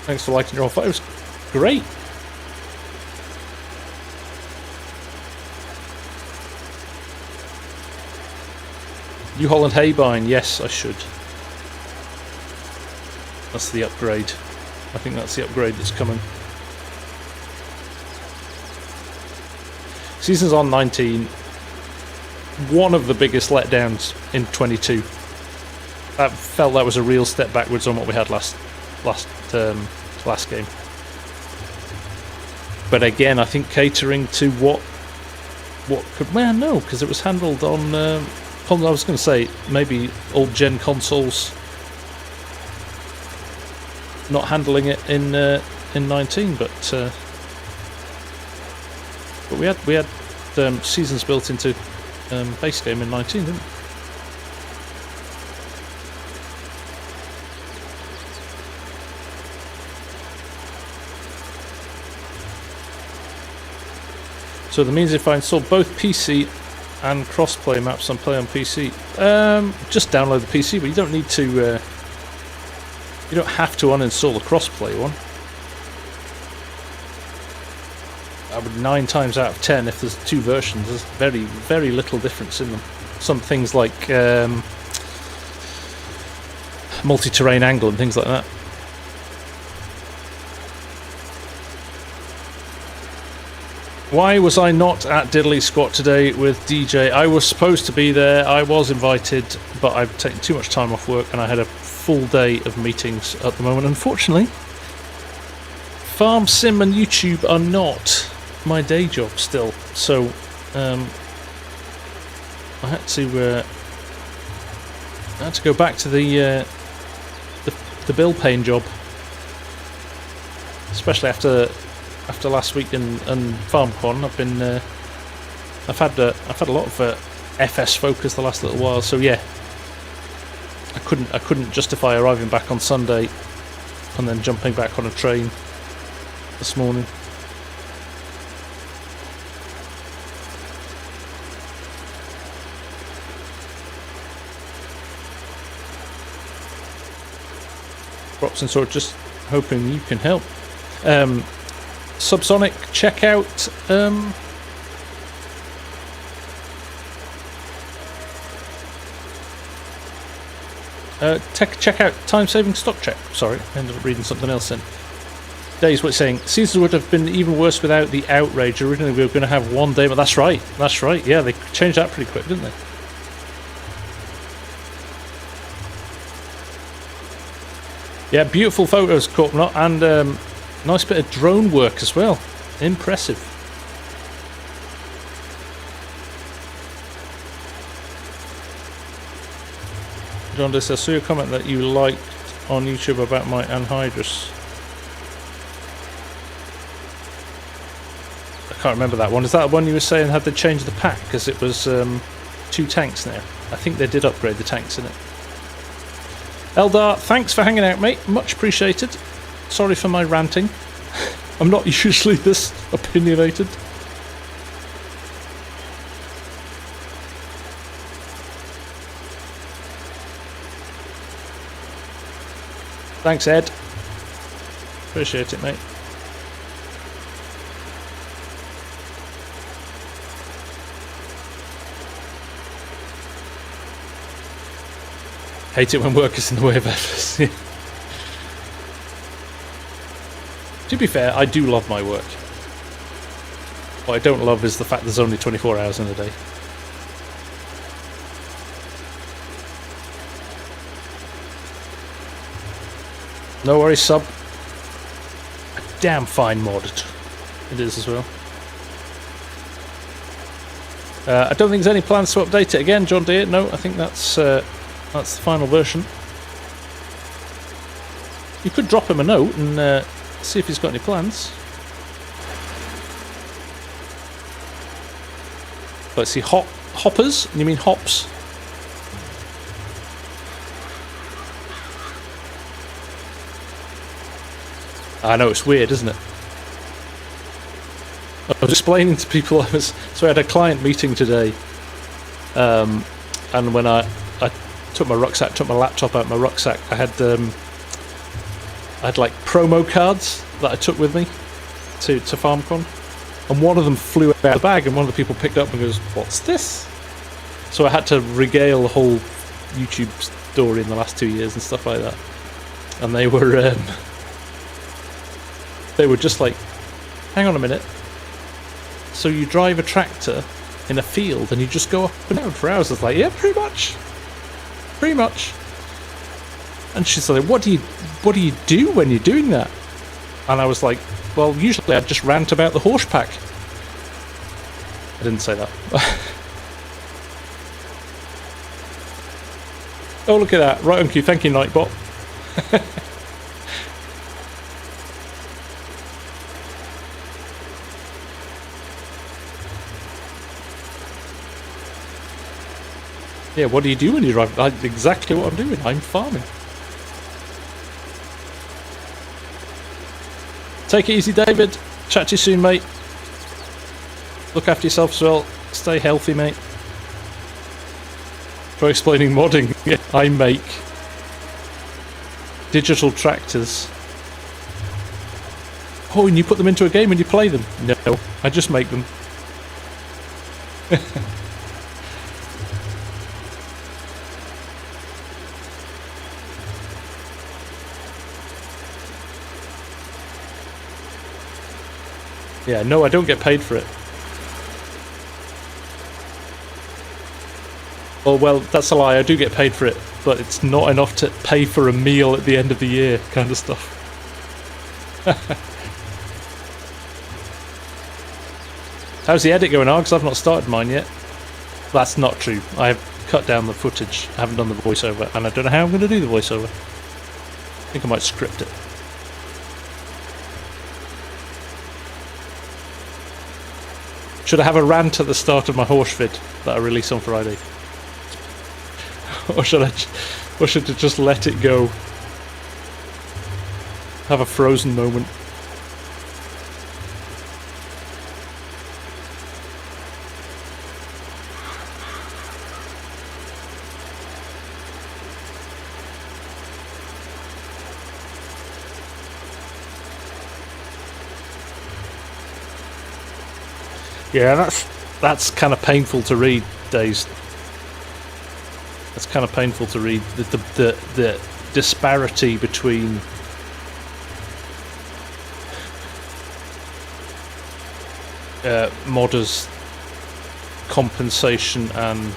S1: Thanks for liking your own photos. Great. New Holland Haybine, yes, I should. That's the upgrade. I think that's the upgrade that's coming. Season's on 19. One of the biggest letdowns in 22. I felt that was a real step backwards on what we had last game. But again, I think catering to what could, well, no, because it was handled on. I was going to say maybe old gen consoles. Not handling it in 19, but we had seasons built into base game in 19, didn't we? So that means if I install both PC and crossplay maps and play on PC, just download the PC, but you don't need to. You don't have to uninstall the crossplay one. I would 9 times out of 10, if there's 2 versions, there's very, very little difference in them. Some things like multi-terrain angle and things like that. Why was I not at Diddley Squat today with DJ? I was supposed to be there, I was invited, but I've taken too much time off work and I had a full day of meetings at the moment. Unfortunately, FarmSim and YouTube are not my day job still, so I had to go back to the bill paying job, especially after last week and FarmCon. I've had a lot of FS focus the last little while, so yeah, I couldn't justify arriving back on Sunday and then jumping back on a train this morning. Props and sort of just hoping you can help. Subsonic checkout. Check out time-saving stock check. Sorry, I ended up reading something else in. Days, what it's saying, seasons would have been even worse without the outrage. Originally we were going to have 1 day, but that's right. That's right. Yeah, they changed that pretty quick, didn't they? Yeah, beautiful photos, Corpnot, and nice bit of drone work as well. Impressive. John, I saw your comment that you liked on YouTube about my anhydrous. I can't remember that one. Is that the one you were saying had to change the pack because it was 2 tanks now? I think they did upgrade the tanks in it. Eldar, thanks for hanging out, mate. Much appreciated. Sorry for my ranting. I'm not usually this opinionated. Thanks, Ed. Appreciate it, mate. Hate it when work is in the way of efforts. To be fair, I do love my work. What I don't love is the fact there's only 24 hours in a day. No worries, sub. A damn fine mod it is as well. I don't think there's any plans to update it again, John Deere. No, I think that's the final version. You could drop him a note and see if he's got any plans. Let's see, hoppers? You mean hops? I know, it's weird, isn't it? I was explaining to people so I had a client meeting today, and when I took my rucksack, took my laptop out of my rucksack, I had like promo cards that I took with me to FarmCon, and one of them flew out of the bag, and one of the people picked up and goes, "What's this?" So I had to regale the whole YouTube story in the last 2 years and stuff like that, and they were just like, "Hang on a minute. So you drive a tractor in a field and you just go up and down for hours?" I was like, "Yeah, pretty much. Pretty much." And she's like, what do you do when you're doing that?" And I was like, "Well, usually I'd just rant about the horse pack." I didn't say that. Oh, look at that. Right on cue. Thank you, Nightbot. Yeah, what do you do when you drive? Exactly what I'm doing. I'm farming. Take it easy, David. Chat to you soon, mate. Look after yourself as well. Stay healthy, mate. Try explaining modding. Yeah, I make digital tractors. Oh, and you put them into a game and you play them? No, I just make them. Yeah, no, I don't get paid for it. Oh, well, that's a lie. I do get paid for it, but it's not enough to pay for a meal at the end of the year, kind of stuff. How's the edit going on? Because I've not started mine yet. That's not true. I've cut down the footage. I haven't done the voiceover, and I don't know how I'm going to do the voiceover. I think I might script it. Should I have a rant at the start of my horse vid that I release on Friday? Or should I just let it go? Have a frozen moment. Yeah, that's kind of painful to read, Days. It's kind of painful to read the disparity between modders' compensation and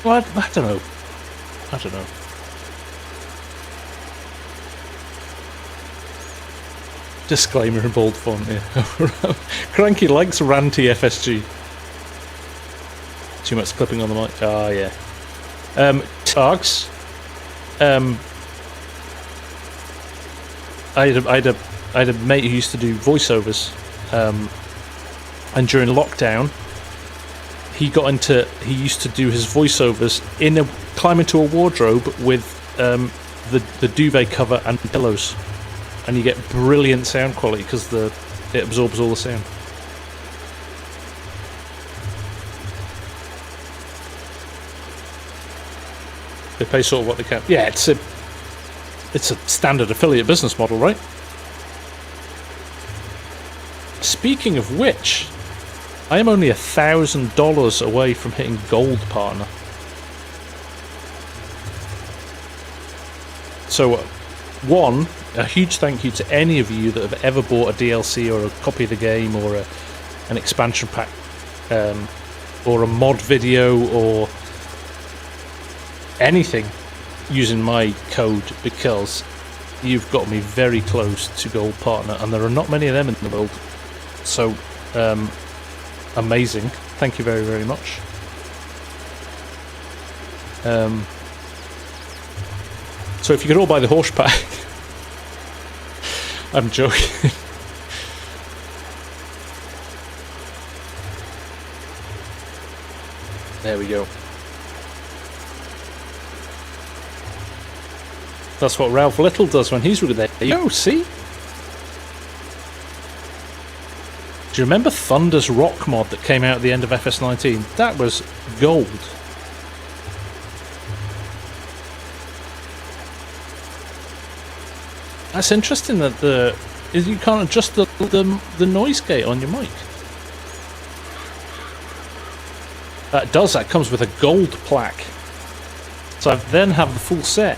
S1: well, I don't know. I don't know. Disclaimer in bold font here. Cranky likes ranty FSG. Too much clipping on the mic. Ah, yeah. Targs. I had a mate who used to do voiceovers, and during lockdown, he used to do his voiceovers climb into a wardrobe with the duvet cover and pillows, and you get brilliant sound quality because it absorbs all the sound. They pay sort of what they can. Yeah, it's a standard affiliate business model, right? Speaking of which, I am only $1,000 away from hitting gold partner. So, a huge thank you to any of you that have ever bought a DLC or a copy of the game or an expansion pack, or a mod video or anything using my code, because you've got me very close to gold partner, and there are not many of them in the world. So, amazing. Thank you very, very much. So if you could all buy the horse pack. I'm joking. There we go. That's what Ralph Little does when he's really there. Oh, see? Do you remember Thunder's Rock mod that came out at the end of FS19? That was gold. That's interesting that you can't adjust the noise gate on your mic. That comes with a gold plaque. So I then have the full set.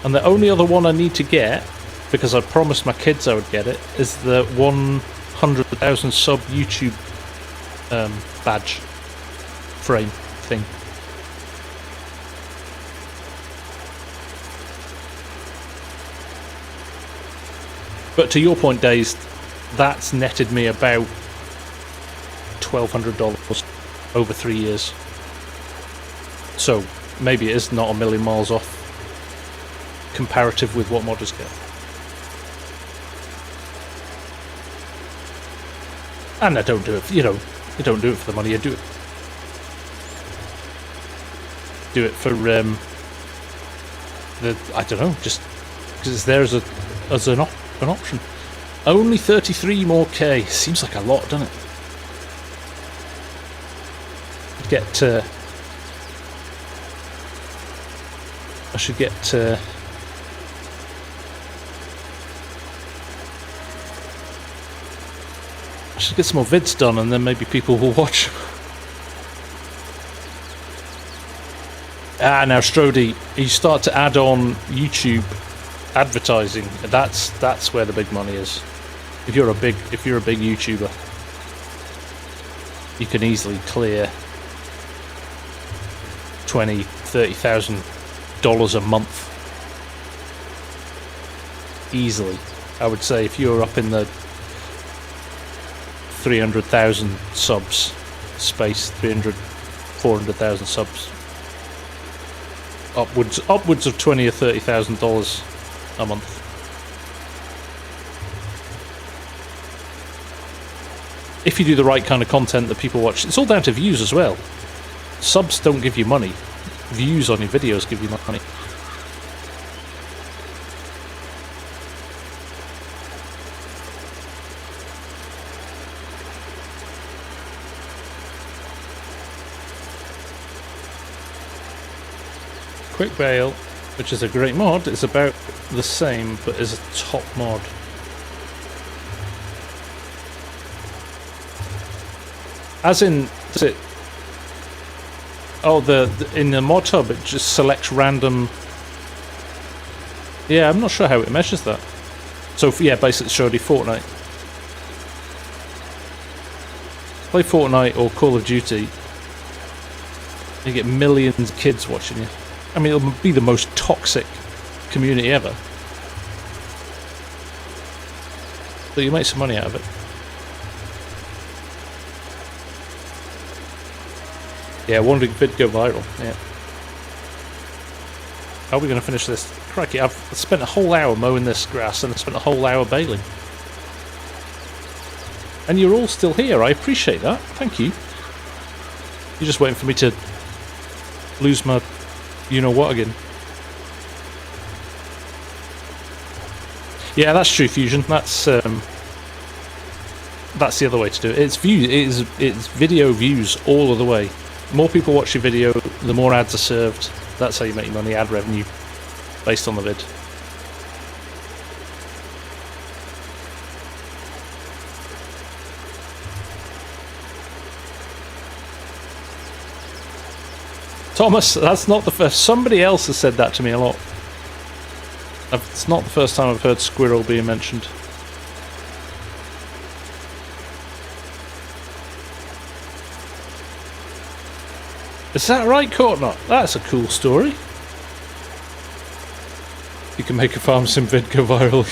S1: And the only other one I need to get, because I promised my kids I would get it, is the 100,000 sub YouTube badge frame thing. But to your point, Dazed, that's netted me about $1,200 over 3 years. So maybe it is not a million miles off comparative with what modders get. And I don't do it, you don't do it for the money. I do it for I don't know, just because it's there as an option. Only 33 more K. Seems like a lot, doesn't it? I should get some more vids done, and then maybe people will watch. Now Strody, you start to add on YouTube advertising. That's where the big money is. If you're a big YouTuber, you can easily clear $20,000-$30,000 a month easily. I would say if you're up in the 300,000 subs space, 400,000 subs, upwards of $20,000 or $30,000 a month. If you do the right kind of content that people watch. It's all down to views as well. Subs don't give you money. Views on your videos give you money. Quick Bale, which is a great mod, is about the same, but is a top mod. As in, Oh, in the mod hub it just selects random. Yeah, I'm not sure how it measures that. So yeah, basically it's showing you Fortnite. Play Fortnite or Call of Duty, you get millions of kids watching you. I mean, it'll be the most toxic community ever. But you make some money out of it. Yeah, wondering vid go viral. Yeah. How are we going to finish this? Crikey, I've spent a whole hour mowing this grass and I spent a whole hour baling. And you're all still here. I appreciate that. Thank you. You're just waiting for me to lose my you-know-what again. Yeah, that's true, Fusion. That's the other way to do it. It's video views all of the way. More people watch your video, the more ads are served. That's how you make your money, ad revenue, based on the vid. Thomas, that's not the first. Somebody else has said that to me a lot. It's not the first time I've heard squirrel being mentioned. Is that right, Courtnot? That's a cool story. You can make a FarmSim vid go viral.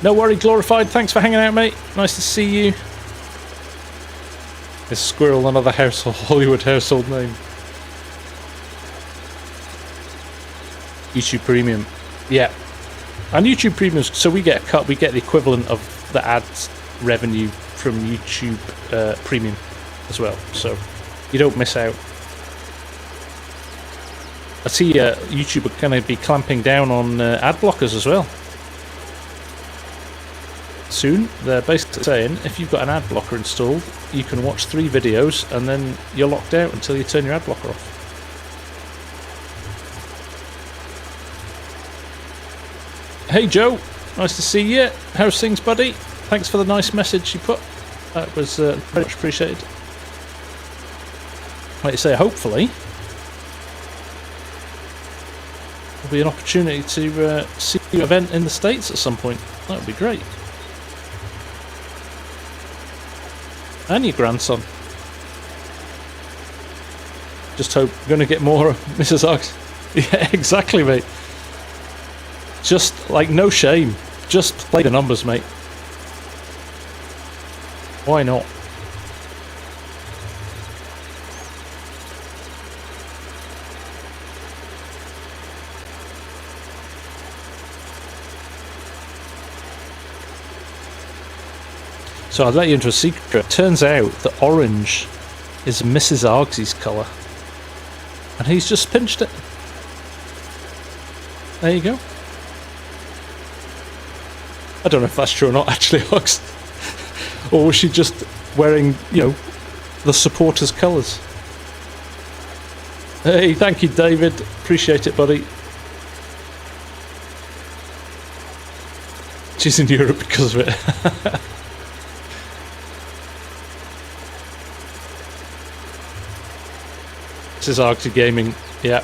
S1: No worry, Glorified. Thanks for hanging out, mate. Nice to see you. Is squirrel another household Hollywood household name? YouTube Premium. Yeah. And YouTube Premium, so we get a cut, we get the equivalent of the ads revenue from YouTube Premium as well. So you don't miss out. I see YouTube are going to be clamping down on ad blockers as well. Soon, they're basically saying if you've got an ad blocker installed, you can watch 3 videos and then you're locked out until you turn your ad blocker off. Hey Joe, nice to see you. How's things, buddy? Thanks for the nice message you put. That was very much appreciated. Like you say, hopefully there'll be an opportunity to see your event in the States at some point. That would be great. And your grandson. Just hope we're going to get more Mrs. Ox. Yeah, exactly, mate. Just, like, no shame. Just play the numbers, mate. Why not? So I'll let you into a secret. Turns out that orange is Mrs. Argsy's colour. And he's just pinched it. There you go. I don't know if that's true or not, actually, Ox. Or was she just wearing, you know, the supporters' colours? Hey, thank you, David. Appreciate it, buddy. She's in Europe because of it. This is Arctic Gaming, yeah.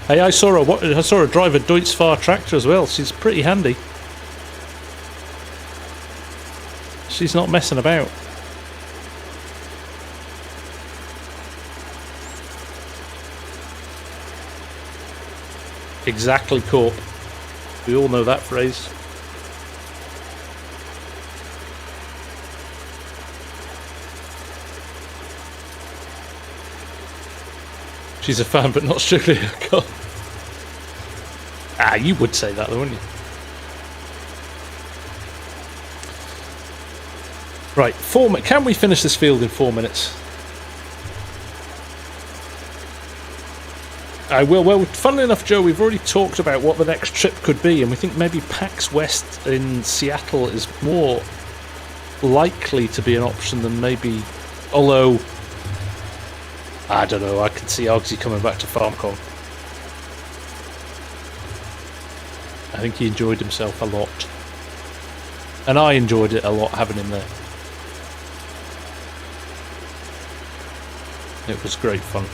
S1: Hey, I saw her drive a Deutz-Fahr tractor as well. She's pretty handy. She's not messing about. Exactly, Corp. We all know that phrase. She's a fan, but not strictly a cop. Ah, you would say that though, wouldn't you? Right, can we finish this field in 4 minutes? I will. Well, funnily enough, Joe, we've already talked about what the next trip could be, and we think maybe PAX West in Seattle is more likely to be an option than maybe... Although, I don't know, I could see Ogsy coming back to FarmCon. think he enjoyed himself a lot. And I enjoyed it a lot having him there. It was great fun.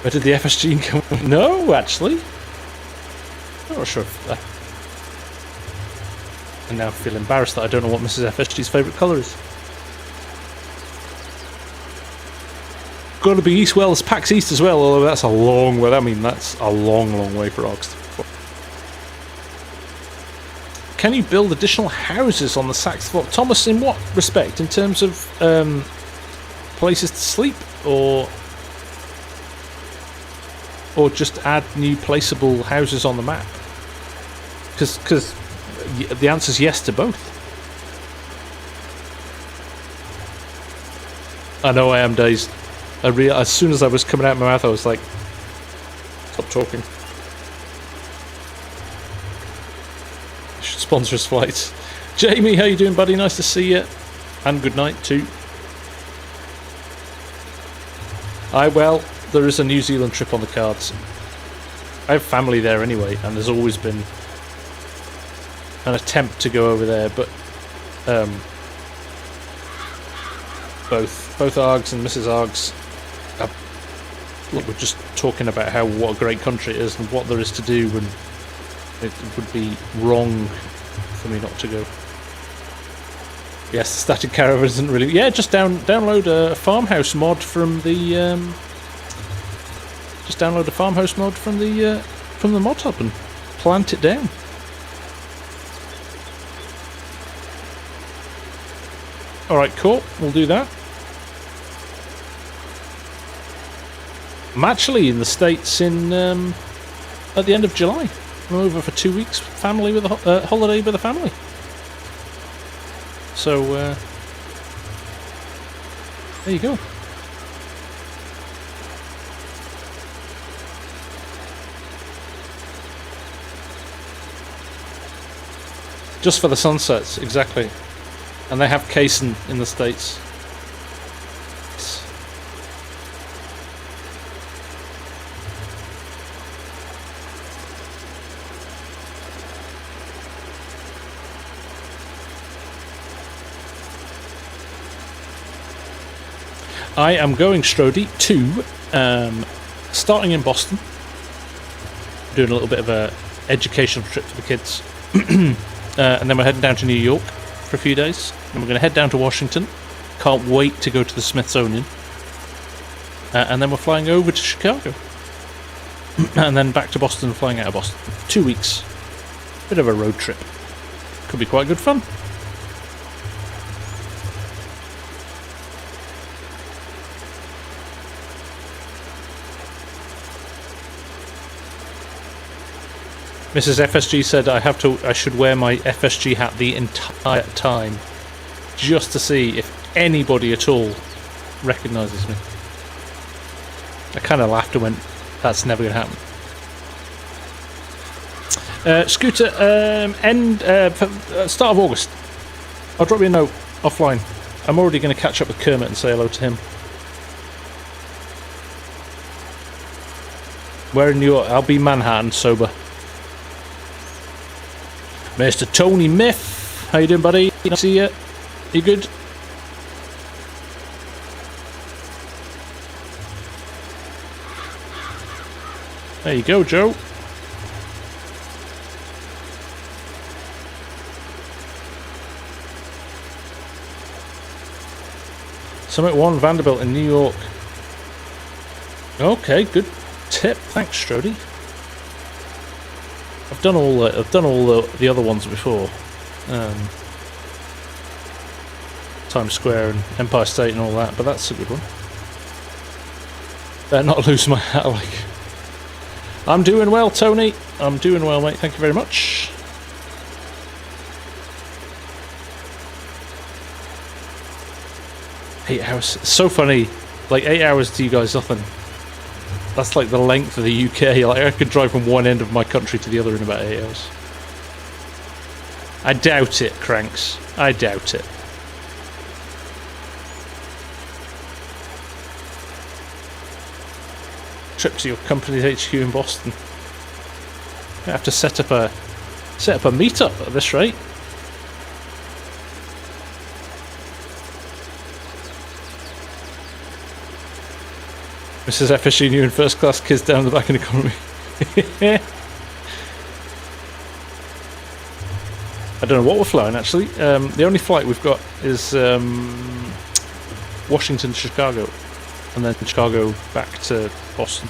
S1: Where did the FSG come? No, actually. I'm not sure if I now feel embarrassed that I don't know what Mrs. FSG's favourite colour is. Got to be East Wales, PAX East as well, although that's a long way. I mean, that's a long, long way for Args. Can you build additional houses on the Sax Fort? Thomas, in what respect? In terms of places to sleep, or just add new placeable houses on the map? Because the answer's yes to both. I know I am dazed. As soon as I was coming out of my mouth, I was like, stop talking. Should sponsor us flights. Jamie, how you doing, buddy? Nice to see you. And good night too. Well, there is a New Zealand trip on the cards. I have family there anyway, and there's always been an attempt to go over there, but both Args and Mrs. Args we're just talking about what a great country it is and what there is to do, and it would be wrong for me not to go. Yes, the static caravan isn't really... Yeah, just download a farmhouse mod from the... Just download a farmhouse mod from the mod hub and plant it down. Alright, cool. We'll do that. I'm actually in the States at the end of July. I'm over for 2 weeks, family with a holiday with the family. So there you go. Just for the sunsets, exactly. And they have casein in the States. I am going, Strody, to starting in Boston, doing a little bit of a educational trip for the kids, and then we're heading down to New York for a few days, and we're going to head down to Washington. Can't wait to go to the Smithsonian, and then we're flying over to Chicago, and then back to Boston, flying out of Boston. 2 weeks, bit of a road trip. Could be quite good fun. Mrs. FSG said I should wear my FSG hat the entire time, just to see if anybody at all recognises me. I kind of laughed and went, that's never going to happen. Scooter, start of August. I'll drop you a note offline. I'm already going to catch up with Kermit and say hello to him. Where in New York? I'll be Manhattan, sober. Mr. Tony Myth, how you doing, buddy? Nice to see you. You good? There you go, Joe. Summit 1, Vanderbilt in New York. Okay, good tip. Thanks, Strody. I've done all the other ones before, Times Square and Empire State and all that, but that's a good one. Better not lose my hat. Like, I'm doing well, Tony. I'm doing well, mate. Thank you very much. Eight hours. It's so funny. Like 8 hours to you guys, nothing. That's like the length of the UK. Like I could drive from one end of my country to the other in about 8 hours. I doubt it, Cranks. I doubt it. trip to your company's HQ in Boston. I have to set up a meetup at this rate. Mrs. FSU new in first class, kids down the back in economy. I don't know what we're flying actually. The only flight we've got is Washington to Chicago, and then Chicago back to Boston.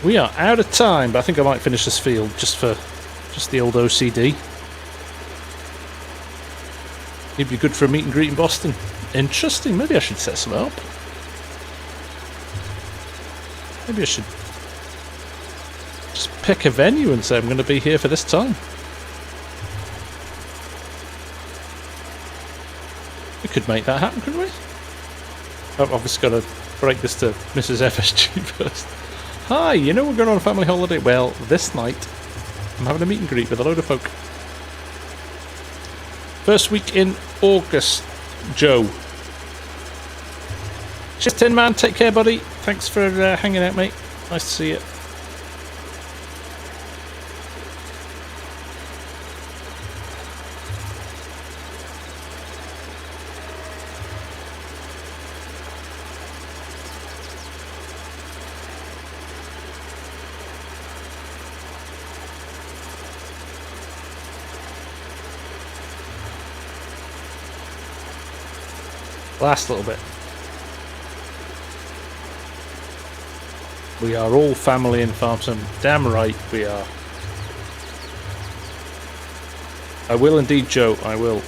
S1: We are out of time, but I think I might finish this field just for the old OCD. It'd be good for a meet and greet in Boston. Interesting. Maybe I should set some up. Maybe I should just pick a venue and say I'm going to be here for this time. We could make that happen, couldn't we? I've obviously got to break this to Mrs. FSG first. Hi, you know we're going on a family holiday. Well, this night I'm having a meet and greet with a load of folk. First week in August, Joe. Just Tin Man, take care, buddy. Thanks for hanging out, mate. Nice to see you. Last little bit. We are all family in Farmsim. Damn right we are. I will indeed, Joe. I will.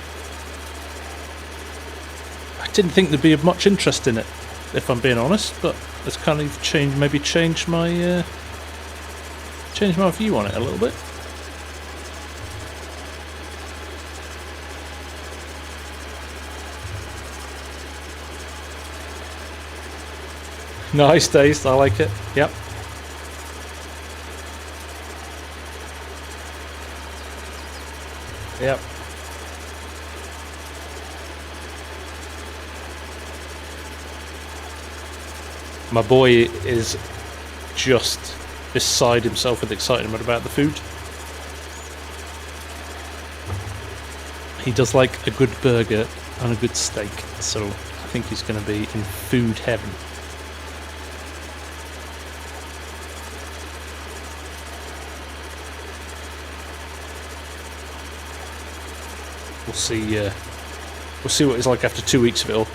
S1: I didn't think there'd be much interest in it, if I'm being honest, but it's kind of changed my view on it a little bit. Nice taste, I like it. Yep. Yep. My boy is just beside himself with excitement about the food. He does like a good burger and a good steak, so I think he's going to be in food heaven. We'll see what it's like after 2 weeks of it all.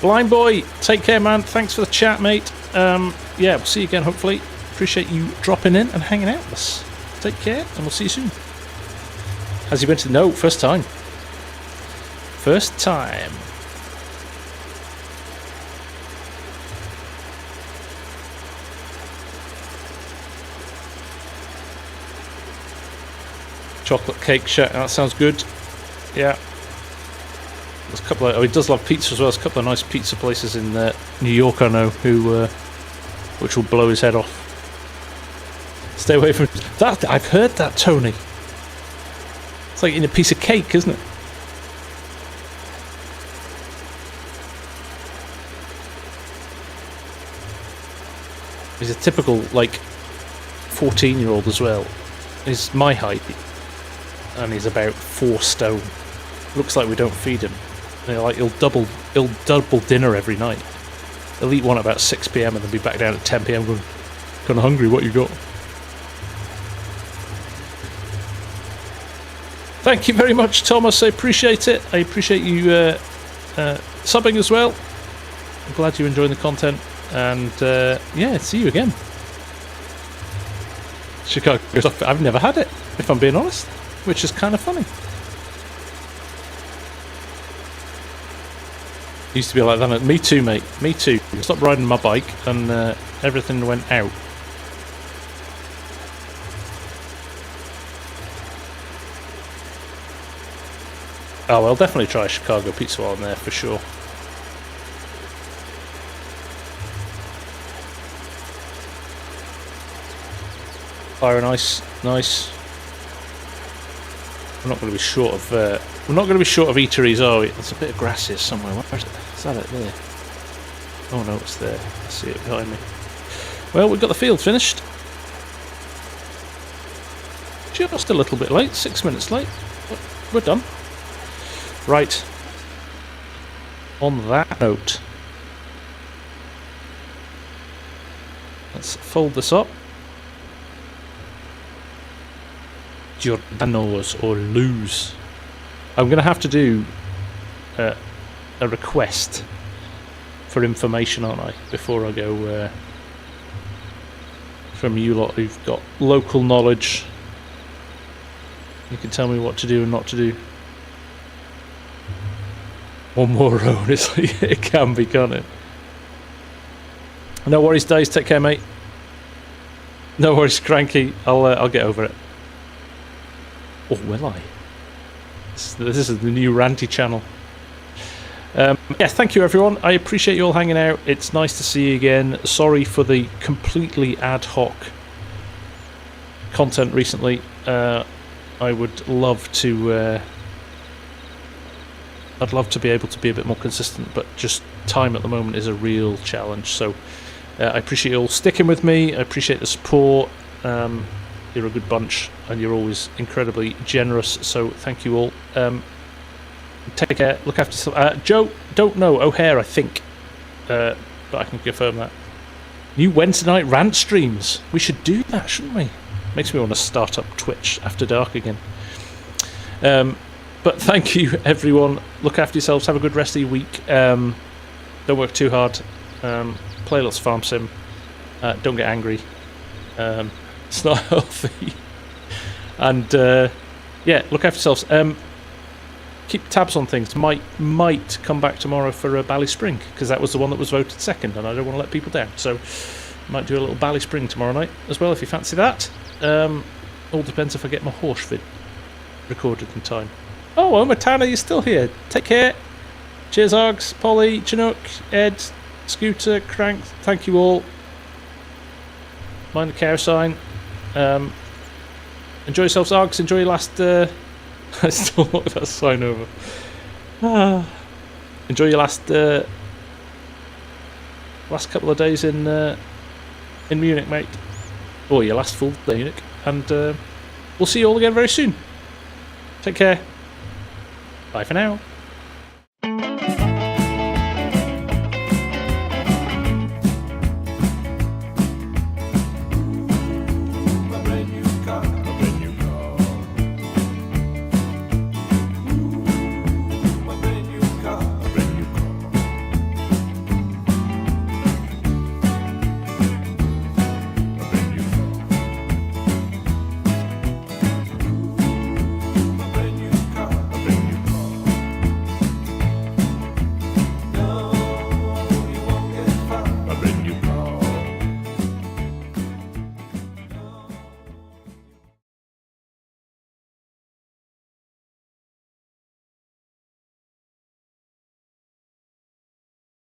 S1: Blind Boy, take care, man. Thanks for the chat, mate. Yeah, we'll see you again, hopefully. Appreciate you dropping in and hanging out with us. Take care, and we'll see you soon. Has he been to... No, first time. First time. Chocolate cake shack, that sounds good. Yeah. There's a couple of... Oh, he does love pizza as well. There's a couple of nice pizza places in New York, I know, who... which will blow his head off. Stay away from... That, I've heard that, Tony. It's like in a piece of cake, isn't it? He's a typical, like, 14-year-old as well. He's my height. And he's about 4 stone. Looks like we don't feed him. Like he'll double dinner every night. He'll eat one at about 6 PM and then be back down at 10 PM going, kind of hungry, what you got? Thank you very much, Thomas. I appreciate it. I appreciate you subbing as well. I'm glad you're enjoying the content. And yeah, see you again. Chicago stuff. I've never had it, if I'm being honest, which is kind of funny. Used to be like that. Me too, mate. Me too. I stopped riding my bike and everything went out. Oh, I'll definitely try Chicago pizza while I'm there for sure. Fire and ice, nice. We're not going to be short of. We're not going to be short of eateries, are we? There's a bit of grass here somewhere. Where is it? Is that it there? Oh no, it's there. I see it behind me. Well, we've got the field finished. Just a little bit late. 6 minutes late. But we're done. Right. On that note, let's fold this up. Giordano's or lose. I'm going to have to do a request for information, aren't I, before I go from you lot who've got local knowledge. You can tell me what to do and not to do. One more row, it can be, can't it? No worries, Days. Take care, mate. No worries, Cranky. I'll get over it. Or will I? This is the new ranty channel. Yeah, thank you everyone. I appreciate you all hanging out. It's nice to see you again. Sorry for the completely ad hoc content recently. I would love to. I'd love to be able to be a bit more consistent, but just time at the moment is a real challenge. So I appreciate you all sticking with me. I appreciate the support. You're a good bunch, and you're always incredibly generous. So thank you all. Take care. Look after yourself. Joe, don't know O'Hare, I think, but I can confirm that. New Wednesday night rant streams. We should do that, shouldn't we? Makes me want to start up Twitch after dark again. But thank you, everyone. Look after yourselves. Have a good rest of your week. Don't work too hard. Play lots of Farm Sim. Don't get angry. It's not healthy. And yeah, look after yourselves. Keep tabs on things. Might come back tomorrow for Bally Spring, because that was the one that was voted second, and I don't want to let people down. So might do a little Bally Spring tomorrow night as well, if you fancy that. All depends if I get my horse vid recorded in time. Oh, Omar Tanner, you're still here. Take care. Cheers, Args, Polly, Chinook, Ed, Scooter, Crank. Thank you all. Mind the care sign. Enjoy yourselves, Args. Enjoy your last. I still want that sign over. Enjoy your last couple of days in Munich, mate. Or your last full day in Munich. And we'll see you all again very soon. Take care. Bye for now.